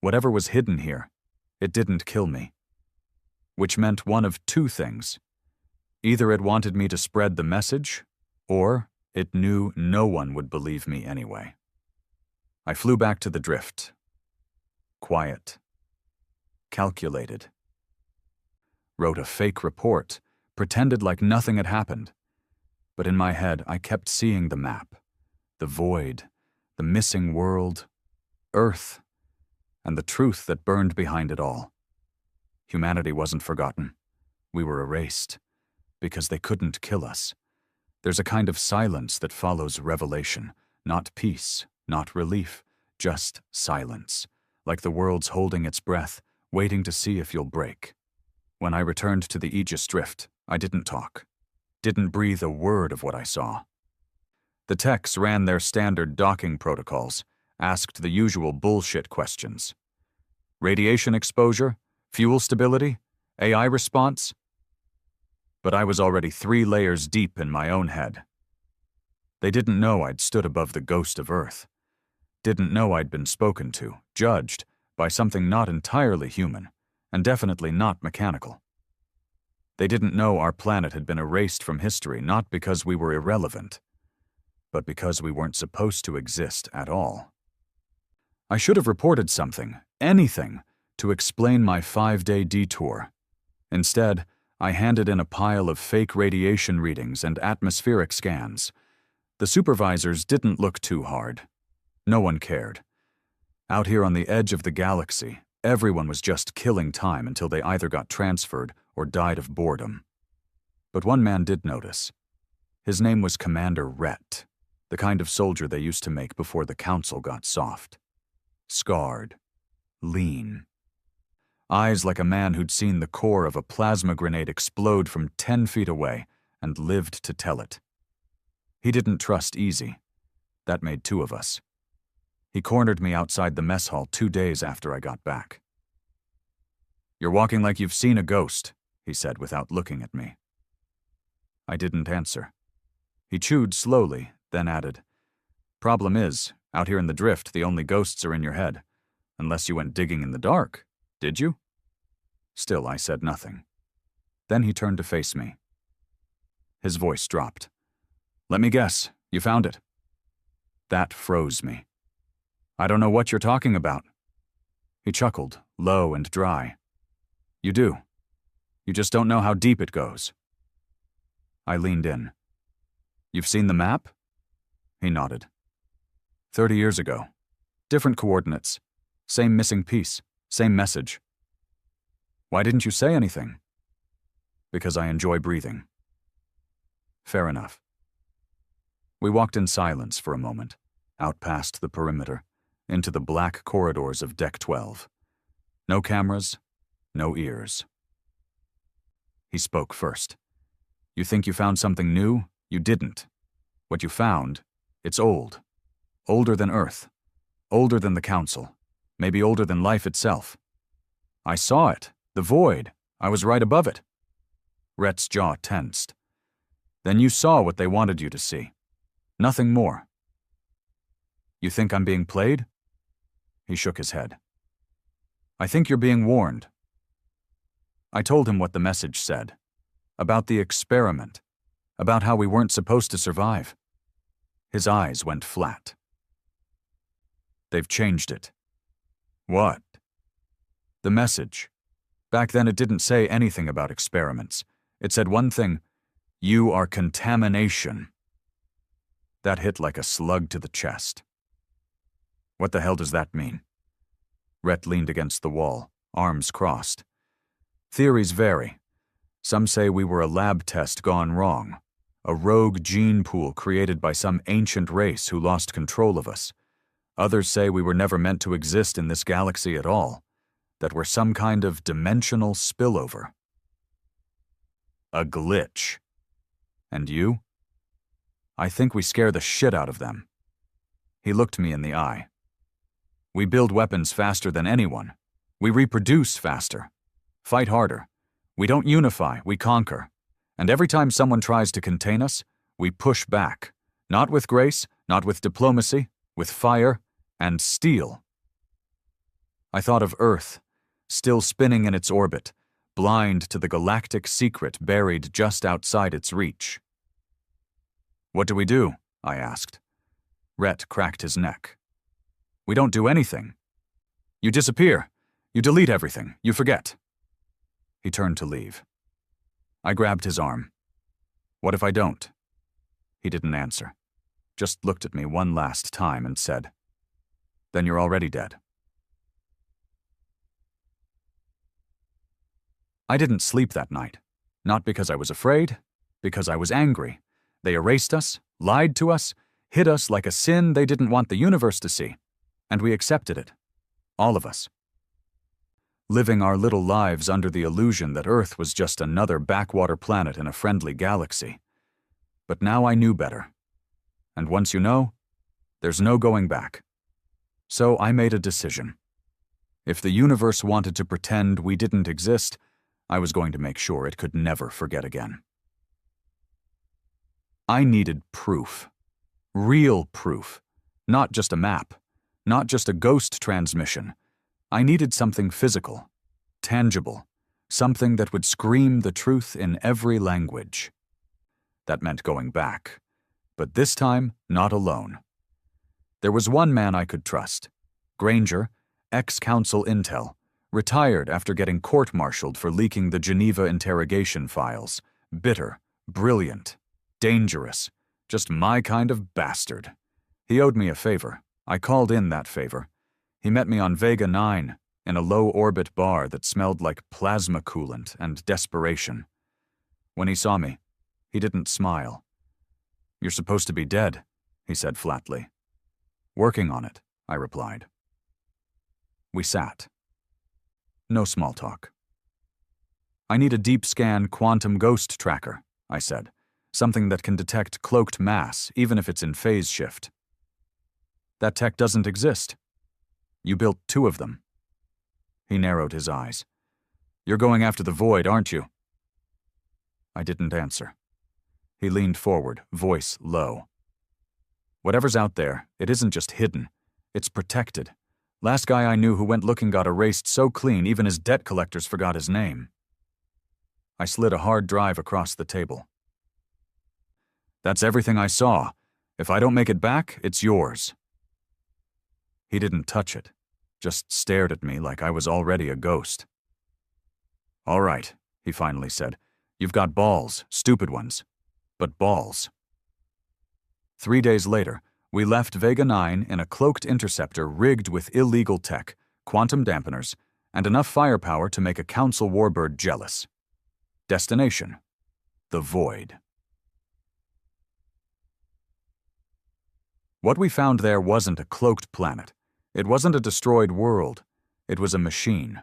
whatever was hidden here, it didn't kill me. Which meant one of two things. Either it wanted me to spread the message, or it knew no one would believe me anyway. I flew back to the drift. Quiet. Calculated. Wrote a fake report, pretended like nothing had happened. But in my head, I kept seeing the map, the void, the missing world, Earth, and the truth that burned behind it all. Humanity wasn't forgotten. We were erased, because they couldn't kill us. There's a kind of silence that follows revelation, not peace, not relief, just silence, like the world's holding its breath, waiting to see if you'll break. When I returned to the Aegis Drift, I didn't talk, didn't breathe a word of what I saw. The techs ran their standard docking protocols, asked the usual bullshit questions. Radiation exposure, fuel stability, AI response. But I was already 3 layers deep in my own head. They didn't know I'd stood above the ghost of Earth. Didn't know I'd been spoken to, judged, by something not entirely human, and definitely not mechanical. They didn't know our planet had been erased from history not because we were irrelevant, but because we weren't supposed to exist at all. I should have reported something, anything, to explain my 5-day detour. Instead, I handed in a pile of fake radiation readings and atmospheric scans. The supervisors didn't look too hard. No one cared. Out here on the edge of the galaxy, everyone was just killing time until they either got transferred or died of boredom. But one man did notice. His name was Commander Rhett, the kind of soldier they used to make before the council got soft. Scarred. Lean. Eyes like a man who'd seen the core of a plasma grenade explode from 10 feet away and lived to tell it. He didn't trust easy. That made 2 of us. He cornered me outside the mess hall 2 days after I got back. "You're walking like you've seen a ghost," he said without looking at me. I didn't answer. He chewed slowly, then added, "Problem is, out here in the drift, the only ghosts are in your head. Unless you went digging in the dark. Did you?" Still, I said nothing. Then he turned to face me. His voice dropped. "Let me guess, you found it." That froze me. "I don't know what you're talking about." He chuckled, low and dry. "You do. You just don't know how deep it goes." I leaned in. "You've seen the map?" He nodded. 30 years ago. Different coordinates. Same missing piece, same message. Why didn't you say anything? Because I enjoy breathing. Fair enough. We walked in silence for a moment, out past the perimeter, into the black corridors of Deck 12. No cameras, no ears. He spoke first. You think you found something new? You didn't. What you found, it's old. Older than Earth. Older than the Council. Maybe older than life itself. I saw it. The void. I was right above it. Rhett's jaw tensed. Then you saw what they wanted you to see. Nothing more. You think I'm being played? He shook his head. I think you're being warned. I told him what the message said. About the experiment. About how we weren't supposed to survive. His eyes went flat. They've changed it. What? The message. Back then it didn't say anything about experiments. It said one thing, you are contamination. That hit like a slug to the chest. What the hell does that mean? Rhett leaned against the wall, arms crossed. Theories vary. Some say we were a lab test gone wrong, a rogue gene pool created by some ancient race who lost control of us. Others say we were never meant to exist in this galaxy at all, that we're some kind of dimensional spillover. A glitch. And you? I think we scare the shit out of them. He looked me in the eye. We build weapons faster than anyone. We reproduce faster. Fight harder. We don't unify, we conquer. And every time someone tries to contain us, we push back. Not with grace, not with diplomacy, with fire and steel. I thought of Earth, still spinning in its orbit, blind to the galactic secret buried just outside its reach. What do we do? I asked. Rhett cracked his neck. We don't do anything. You disappear. You delete everything. You forget. He turned to leave. I grabbed his arm. What if I don't? He didn't answer, just looked at me one last time and said, Then you're already dead. I didn't sleep that night, not because I was afraid, because I was angry. They erased us, lied to us, hid us like a sin they didn't want the universe to see, and we accepted it, all of us. Living our little lives under the illusion that Earth was just another backwater planet in a friendly galaxy. But now I knew better. And once you know, there's no going back. So I made a decision. If the universe wanted to pretend we didn't exist, I was going to make sure it could never forget again. I needed proof. Real proof. Not just a map. Not just a ghost transmission. I needed something physical, tangible, something that would scream the truth in every language. That meant going back, but this time not alone. There was one man I could trust, Granger, ex-Council Intel, retired after getting court-martialed for leaking the Geneva interrogation files. Bitter, brilliant, dangerous, just my kind of bastard. He owed me a favor. I called in that favor. He met me on Vega 9, in a low-orbit bar that smelled like plasma coolant and desperation. When he saw me, he didn't smile. You're supposed to be dead, he said flatly. Working on it, I replied. We sat. No small talk. I need a deep-scan quantum ghost tracker, I said. Something that can detect cloaked mass, even if it's in phase shift. That tech doesn't exist. You built 2 of them. He narrowed his eyes. You're going after the void, aren't you? I didn't answer. He leaned forward, voice low. Whatever's out there, it isn't just hidden. It's protected. Last guy I knew who went looking got erased so clean even his debt collectors forgot his name. I slid a hard drive across the table. That's everything I saw. If I don't make it back, it's yours. He didn't touch it, just stared at me like I was already a ghost. All right, he finally said. You've got balls, stupid ones, but balls. 3 days later, we left Vega 9 in a cloaked interceptor rigged with illegal tech, quantum dampeners, and enough firepower to make a council warbird jealous. Destination: the void. What we found there wasn't a cloaked planet. It wasn't a destroyed world. It was a machine.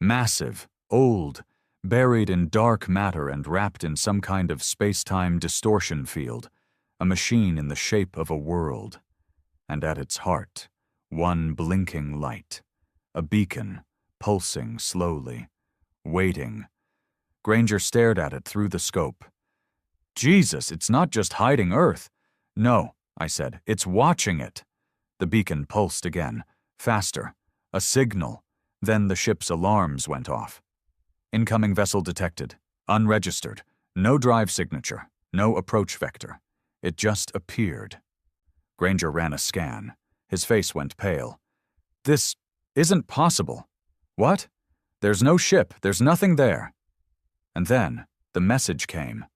Massive, old, buried in dark matter and wrapped in some kind of space-time distortion field. A machine in the shape of a world. And at its heart, one blinking light. A beacon, pulsing slowly. Waiting. Granger stared at it through the scope. Jesus, it's not just hiding Earth. No, I said, it's watching it. The beacon pulsed again, faster. A signal. Then the ship's alarms went off. Incoming vessel detected. Unregistered. No drive signature. No approach vector. It just appeared. Granger ran a scan. His face went pale. This isn't possible. What? There's no ship. There's nothing there. And then the message came.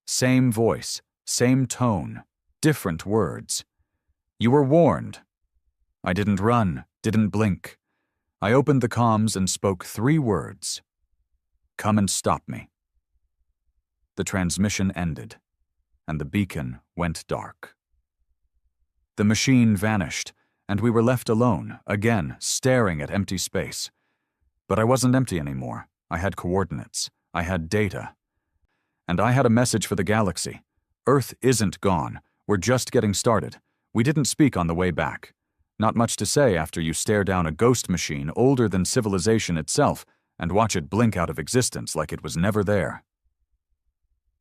Same voice, same tone, different words. You were warned. I didn't run, didn't blink. I opened the comms and spoke 3 words. Come and stop me. The transmission ended, and the beacon went dark. The machine vanished, and we were left alone, again, staring at empty space. But I wasn't empty anymore. I had coordinates. I had data. And I had a message for the galaxy. Earth isn't gone. We're just getting started. We didn't speak on the way back. Not much to say after you stare down a ghost machine older than civilization itself and watch it blink out of existence like it was never there.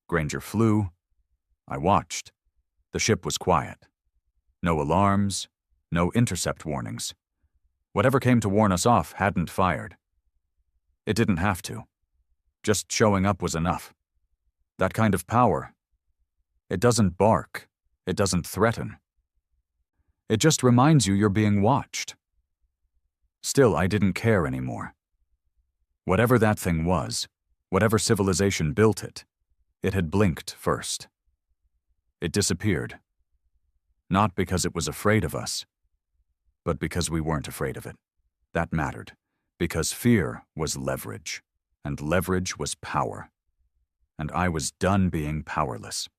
Granger flew. I watched. The ship was quiet. No alarms, no intercept warnings. Whatever came to warn us off hadn't fired. It didn't have to. Just showing up was enough. That kind of power. It doesn't bark. It doesn't threaten. It just reminds you you're being watched. Still, I didn't care anymore. Whatever that thing was, whatever civilization built it, it had blinked first. It disappeared. Not because it was afraid of us, but because we weren't afraid of it. That mattered, because fear was leverage, and leverage was power. And I was done being powerless.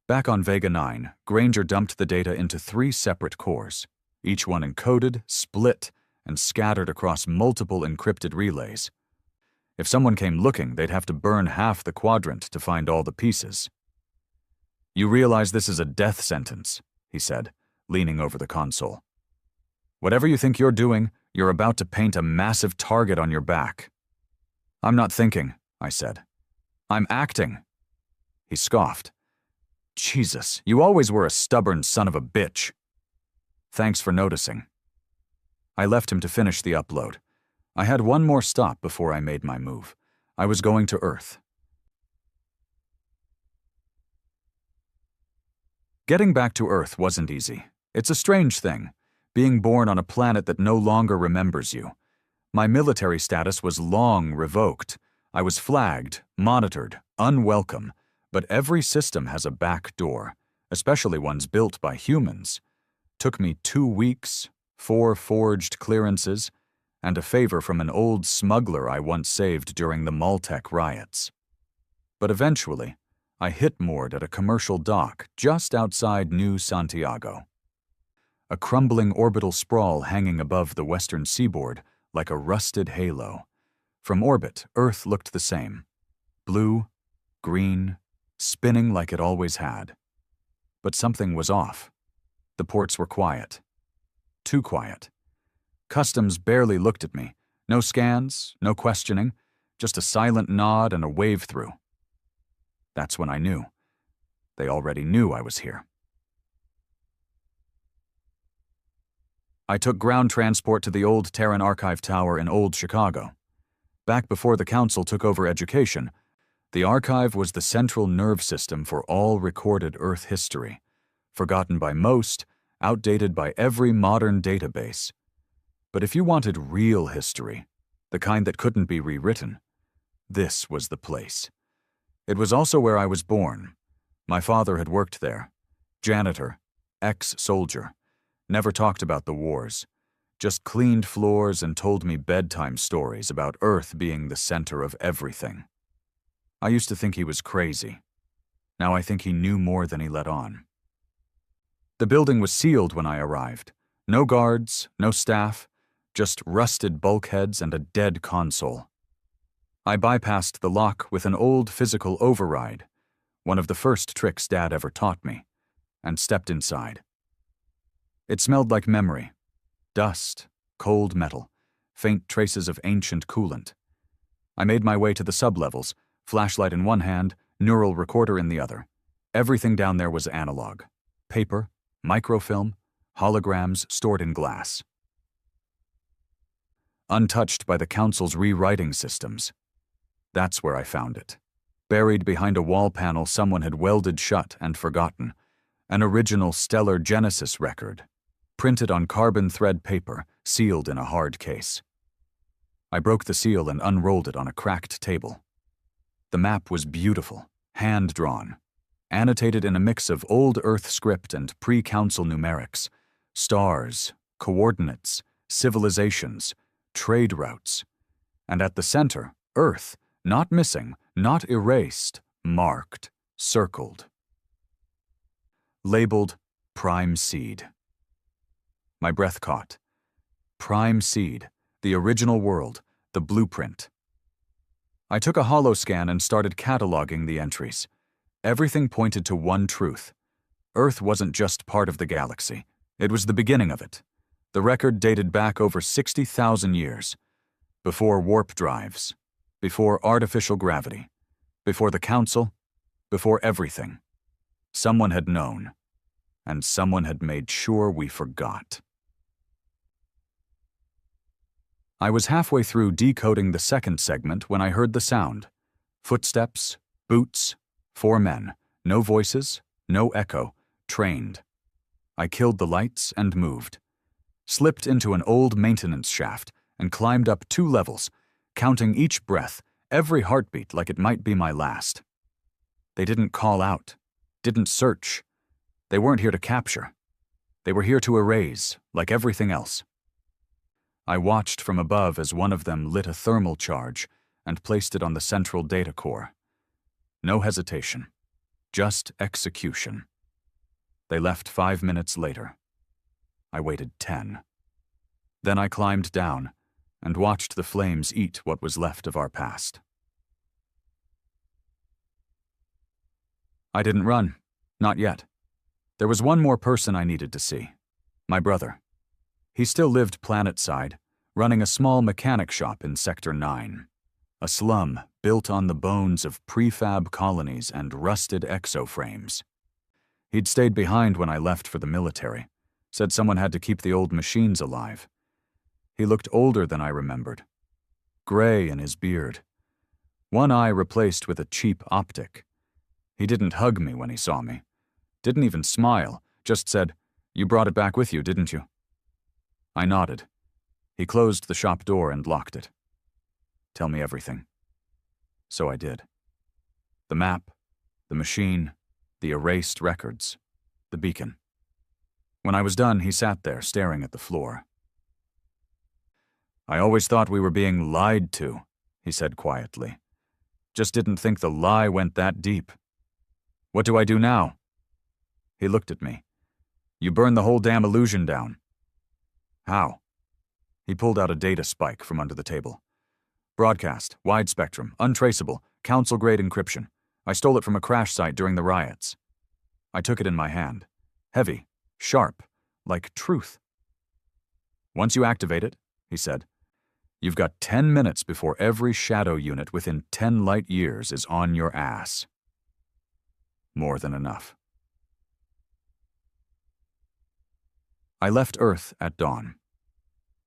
Back on Vega 9, Granger dumped the data into 3 separate cores, each one encoded, split, and scattered across multiple encrypted relays. If someone came looking, they'd have to burn half the quadrant to find all the pieces. You realize this is a death sentence, he said, leaning over the console. Whatever you think you're doing, you're about to paint a massive target on your back. I'm not thinking, I said. I'm acting. He scoffed. Jesus, you always were a stubborn son of a bitch. Thanks for noticing. I left him to finish the upload. I had one more stop before I made my move. I was going to Earth. Getting back to Earth wasn't easy. It's a strange thing, being born on a planet that no longer remembers you. My military status was long revoked. I was flagged, monitored, unwelcome. But every system has a back door, especially ones built by humans. Took me 2 weeks, 4 forged clearances, and a favor from an old smuggler I once saved during the Maltec riots. But eventually, I hit moored at a commercial dock just outside New Santiago. A crumbling orbital sprawl hanging above the western seaboard like a rusted halo. From orbit, Earth looked the same. Blue, green, spinning like it always had. But something was off. The ports were quiet. Too quiet. Customs barely looked at me. No scans, no questioning, just a silent nod and a wave through. That's when I knew. They already knew I was here. I took ground transport to the old Terran Archive Tower in Old Chicago. Back before the Council took over education, the archive was the central nerve system for all recorded Earth history, forgotten by most, outdated by every modern database. But if you wanted real history, the kind that couldn't be rewritten, this was the place. It was also where I was born. My father had worked there. Janitor, Ex-soldier. Never talked about the wars. Just cleaned floors and told me bedtime stories about Earth being the center of everything. I used to think he was crazy. Now I think he knew more than he let on. The building was sealed when I arrived. No guards, no staff, just rusted bulkheads and a dead console. I bypassed the lock with an old physical override, one of the first tricks Dad ever taught me, and stepped inside. It smelled like memory. Dust, cold metal, faint traces of ancient coolant. I made my way to the sublevels, flashlight in one hand, neural recorder in the other. Everything down there was analog. Paper, microfilm, holograms stored in glass. Untouched by the Council's rewriting systems. That's where I found it. Buried behind a wall panel someone had welded shut and forgotten. An original Stellar Genesis record, printed on carbon thread paper, sealed in a hard case. I broke the seal and unrolled it on a cracked table. The map was beautiful, hand-drawn, annotated in a mix of old Earth script and pre-Council numerics, stars, coordinates, civilizations, trade routes, and at the center, Earth, not missing, not erased, marked, circled. Labeled Prime Seed. My breath caught. Prime Seed, the original world, the blueprint. I took a holoscan and started cataloging the entries. Everything pointed to one truth. Earth wasn't just part of the galaxy. It was the beginning of it. The record dated back over 60,000 years. Before warp drives. Before artificial gravity. Before the Council. Before everything. Someone had known. And someone had made sure we forgot. I was halfway through decoding the second segment when I heard the sound. Footsteps, boots, 4 men, no voices, no echo, trained. I killed the lights and moved. Slipped into an old maintenance shaft and climbed up 2 levels, counting each breath, every heartbeat like it might be my last. They didn't call out, didn't search. They weren't here to capture. They were here to erase, like everything else. I watched from above as one of them lit a thermal charge and placed it on the central data core. No hesitation, just execution. They left 5 minutes later. I waited 10. Then I climbed down and watched the flames eat what was left of our past. I didn't run, not yet. There was one more person I needed to see, my brother. He still lived planet-side, running a small mechanic shop in Sector 9, a slum built on the bones of prefab colonies and rusted exoframes. He'd stayed behind when I left for the military, said someone had to keep the old machines alive. He looked older than I remembered, gray in his beard, one eye replaced with a cheap optic. He didn't hug me when he saw me, didn't even smile, just said, "You brought it back with you, didn't you?" I nodded. He closed the shop door and locked it. "Tell me everything." So I did. The map, the machine, the erased records, the beacon. When I was done, he sat there staring at the floor. "I always thought we were being lied to," he said quietly. "Just didn't think the lie went that deep. What do I do now?" He looked at me. "You burned the whole damn illusion down." "How?" He pulled out a data spike from under the table. "Broadcast, wide spectrum, untraceable, council-grade encryption. I stole it from a crash site during the riots." I took it in my hand. Heavy, sharp, like truth. "Once you activate it," he said, "you've got 10 minutes before every shadow unit within 10 light years is on your ass." More than enough. I left Earth at dawn.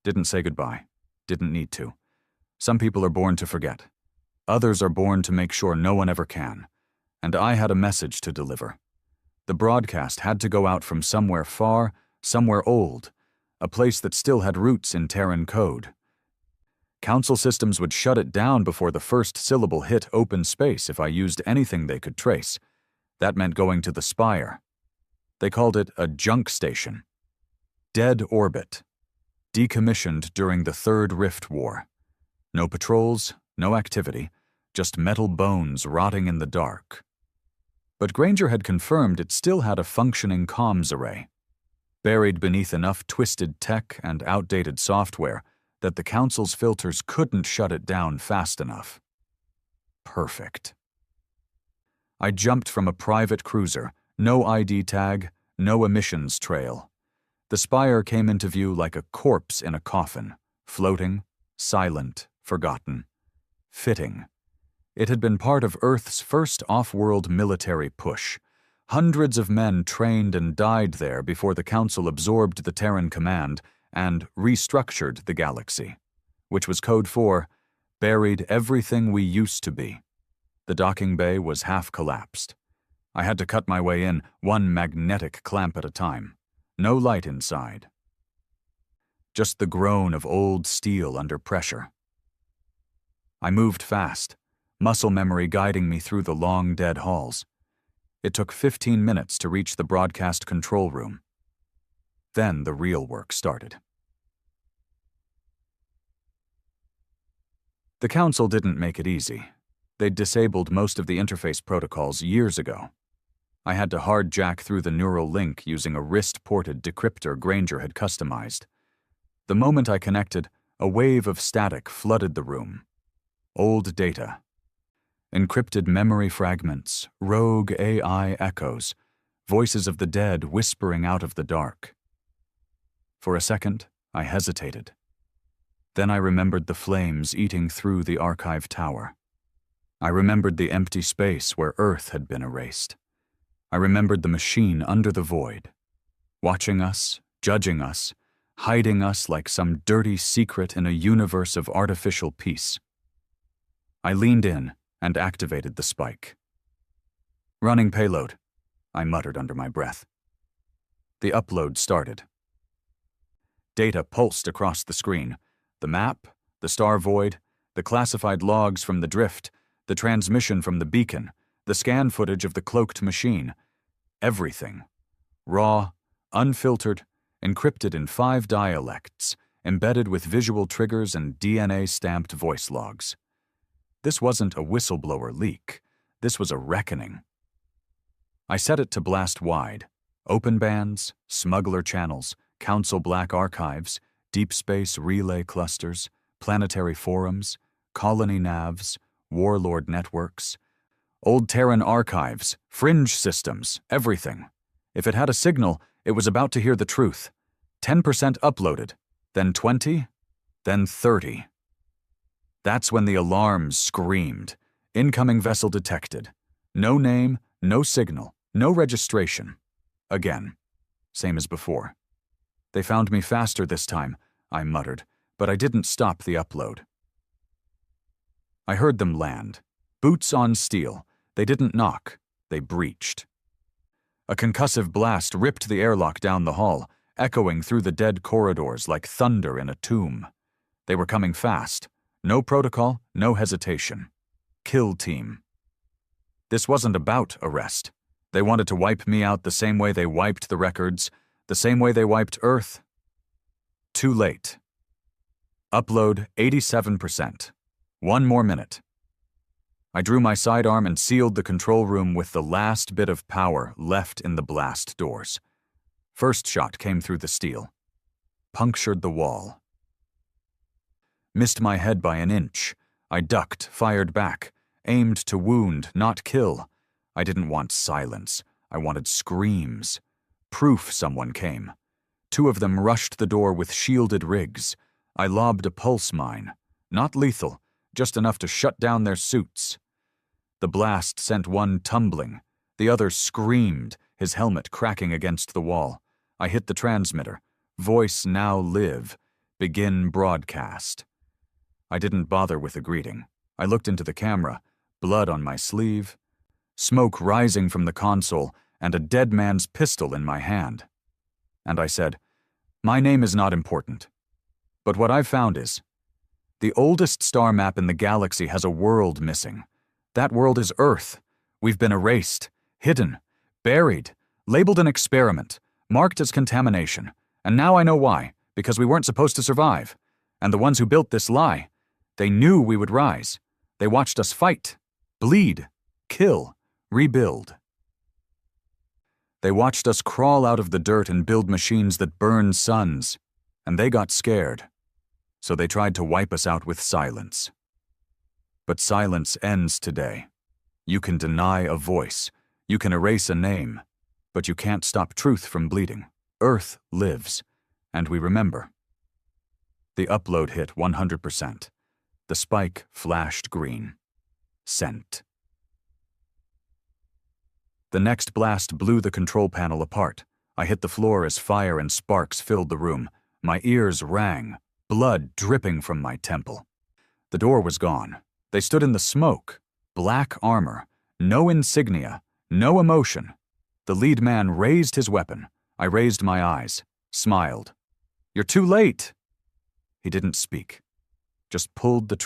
Didn't say goodbye. Didn't need to. Some people are born to forget. Others are born to make sure no one ever can. And I had a message to deliver. The broadcast had to go out from somewhere far, somewhere old, a place that still had roots in Terran code. Council systems would shut it down before the first syllable hit open space if I used anything they could trace. That meant going to the Spire. They called it a junk station. Dead orbit. Decommissioned during the Third Rift War. No patrols, no activity, just metal bones rotting in the dark. But Granger had confirmed it still had a functioning comms array, buried beneath enough twisted tech and outdated software that the Council's filters couldn't shut it down fast enough. Perfect. I jumped from a private cruiser, no ID tag, no emissions trail. The spire came into view like a corpse in a coffin, floating, silent, forgotten. Fitting. It had been part of Earth's first off-world military push. Hundreds of men trained and died there before the Council absorbed the Terran command and restructured the galaxy, which was code for buried everything we used to be. The docking bay was half collapsed. I had to cut my way in, one magnetic clamp at a time. No light inside. Just the groan of old steel under pressure. I moved fast, muscle memory guiding me through the long, dead halls. It took 15 minutes to reach the broadcast control room. Then the real work started. The Council didn't make it easy. They'd disabled most of the interface protocols years ago. I had to hard jack through the neural link using a wrist-ported decryptor Granger had customized. The moment I connected, a wave of static flooded the room. Old data. Encrypted memory fragments, rogue AI echoes, voices of the dead whispering out of the dark. For a second, I hesitated. Then I remembered the flames eating through the archive tower. I remembered the empty space where Earth had been erased. I remembered the machine under the void, watching us, judging us, hiding us like some dirty secret in a universe of artificial peace. I leaned in and activated the spike. "Running payload," I muttered under my breath. The upload started. Data pulsed across the screen. The map, the star void, the classified logs from the drift, the transmission from the beacon, the scan footage of the cloaked machine. Everything. Raw, unfiltered, encrypted in 5 dialects, embedded with visual triggers and DNA-stamped voice logs. This wasn't a whistleblower leak. This was a reckoning. I set it to blast wide. Open bands, smuggler channels, Council Black archives, deep space relay clusters, planetary forums, colony navs, warlord networks, old Terran archives, fringe systems, everything. If it had a signal, it was about to hear the truth. 10% uploaded, then 20, then 30. That's when the alarms screamed. Incoming vessel detected. No name, no signal, no registration. Again. Same as before. They found me faster this time, I muttered, but I didn't stop the upload. I heard them land. Boots on steel. They didn't knock. They breached. A concussive blast ripped the airlock down the hall, echoing through the dead corridors like thunder in a tomb. They were coming fast. No protocol, no hesitation. Kill team. This wasn't about arrest. They wanted to wipe me out the same way they wiped the records, the same way they wiped Earth. Too late. Upload 87%. 1 more minute. I drew my sidearm and sealed the control room with the last bit of power left in the blast doors. First shot came through the steel. Punctured the wall. Missed my head by an inch. I ducked, fired back, aimed to wound, not kill. I didn't want silence. I wanted screams. Proof someone came. 2 of them rushed the door with shielded rigs. I lobbed a pulse mine. Not lethal, just enough to shut down their suits. The blast sent one tumbling. The other screamed, his helmet cracking against the wall. I hit the transmitter. Voice now live. Begin broadcast. I didn't bother with a greeting. I looked into the camera, blood on my sleeve, smoke rising from the console, and a dead man's pistol in my hand. And I said, "My name is not important. But what I've found is, the oldest star map in the galaxy has a world missing. That world is Earth. We've been erased, hidden, buried, Labeled an experiment, marked as contamination. And now I know why, because we weren't supposed to survive. And the ones who built this lie, they knew we would rise. They watched us fight, bleed, kill, rebuild. They watched us crawl out of the dirt and build machines that burn suns, and they got scared. So they tried to wipe us out with silence. But silence ends today. You can deny a voice, you can erase a name, but you can't stop truth from bleeding. Earth lives, and we remember. The upload hit 100%. The spike flashed green. Sent. The next blast blew the control panel apart. I hit the floor as fire and sparks filled the room. My ears rang, blood dripping from my temple. The door was gone. They stood in the smoke. Black armor. No insignia. No emotion. The lead man raised his weapon. I raised my eyes. Smiled. "You're too late." He didn't speak. Just pulled the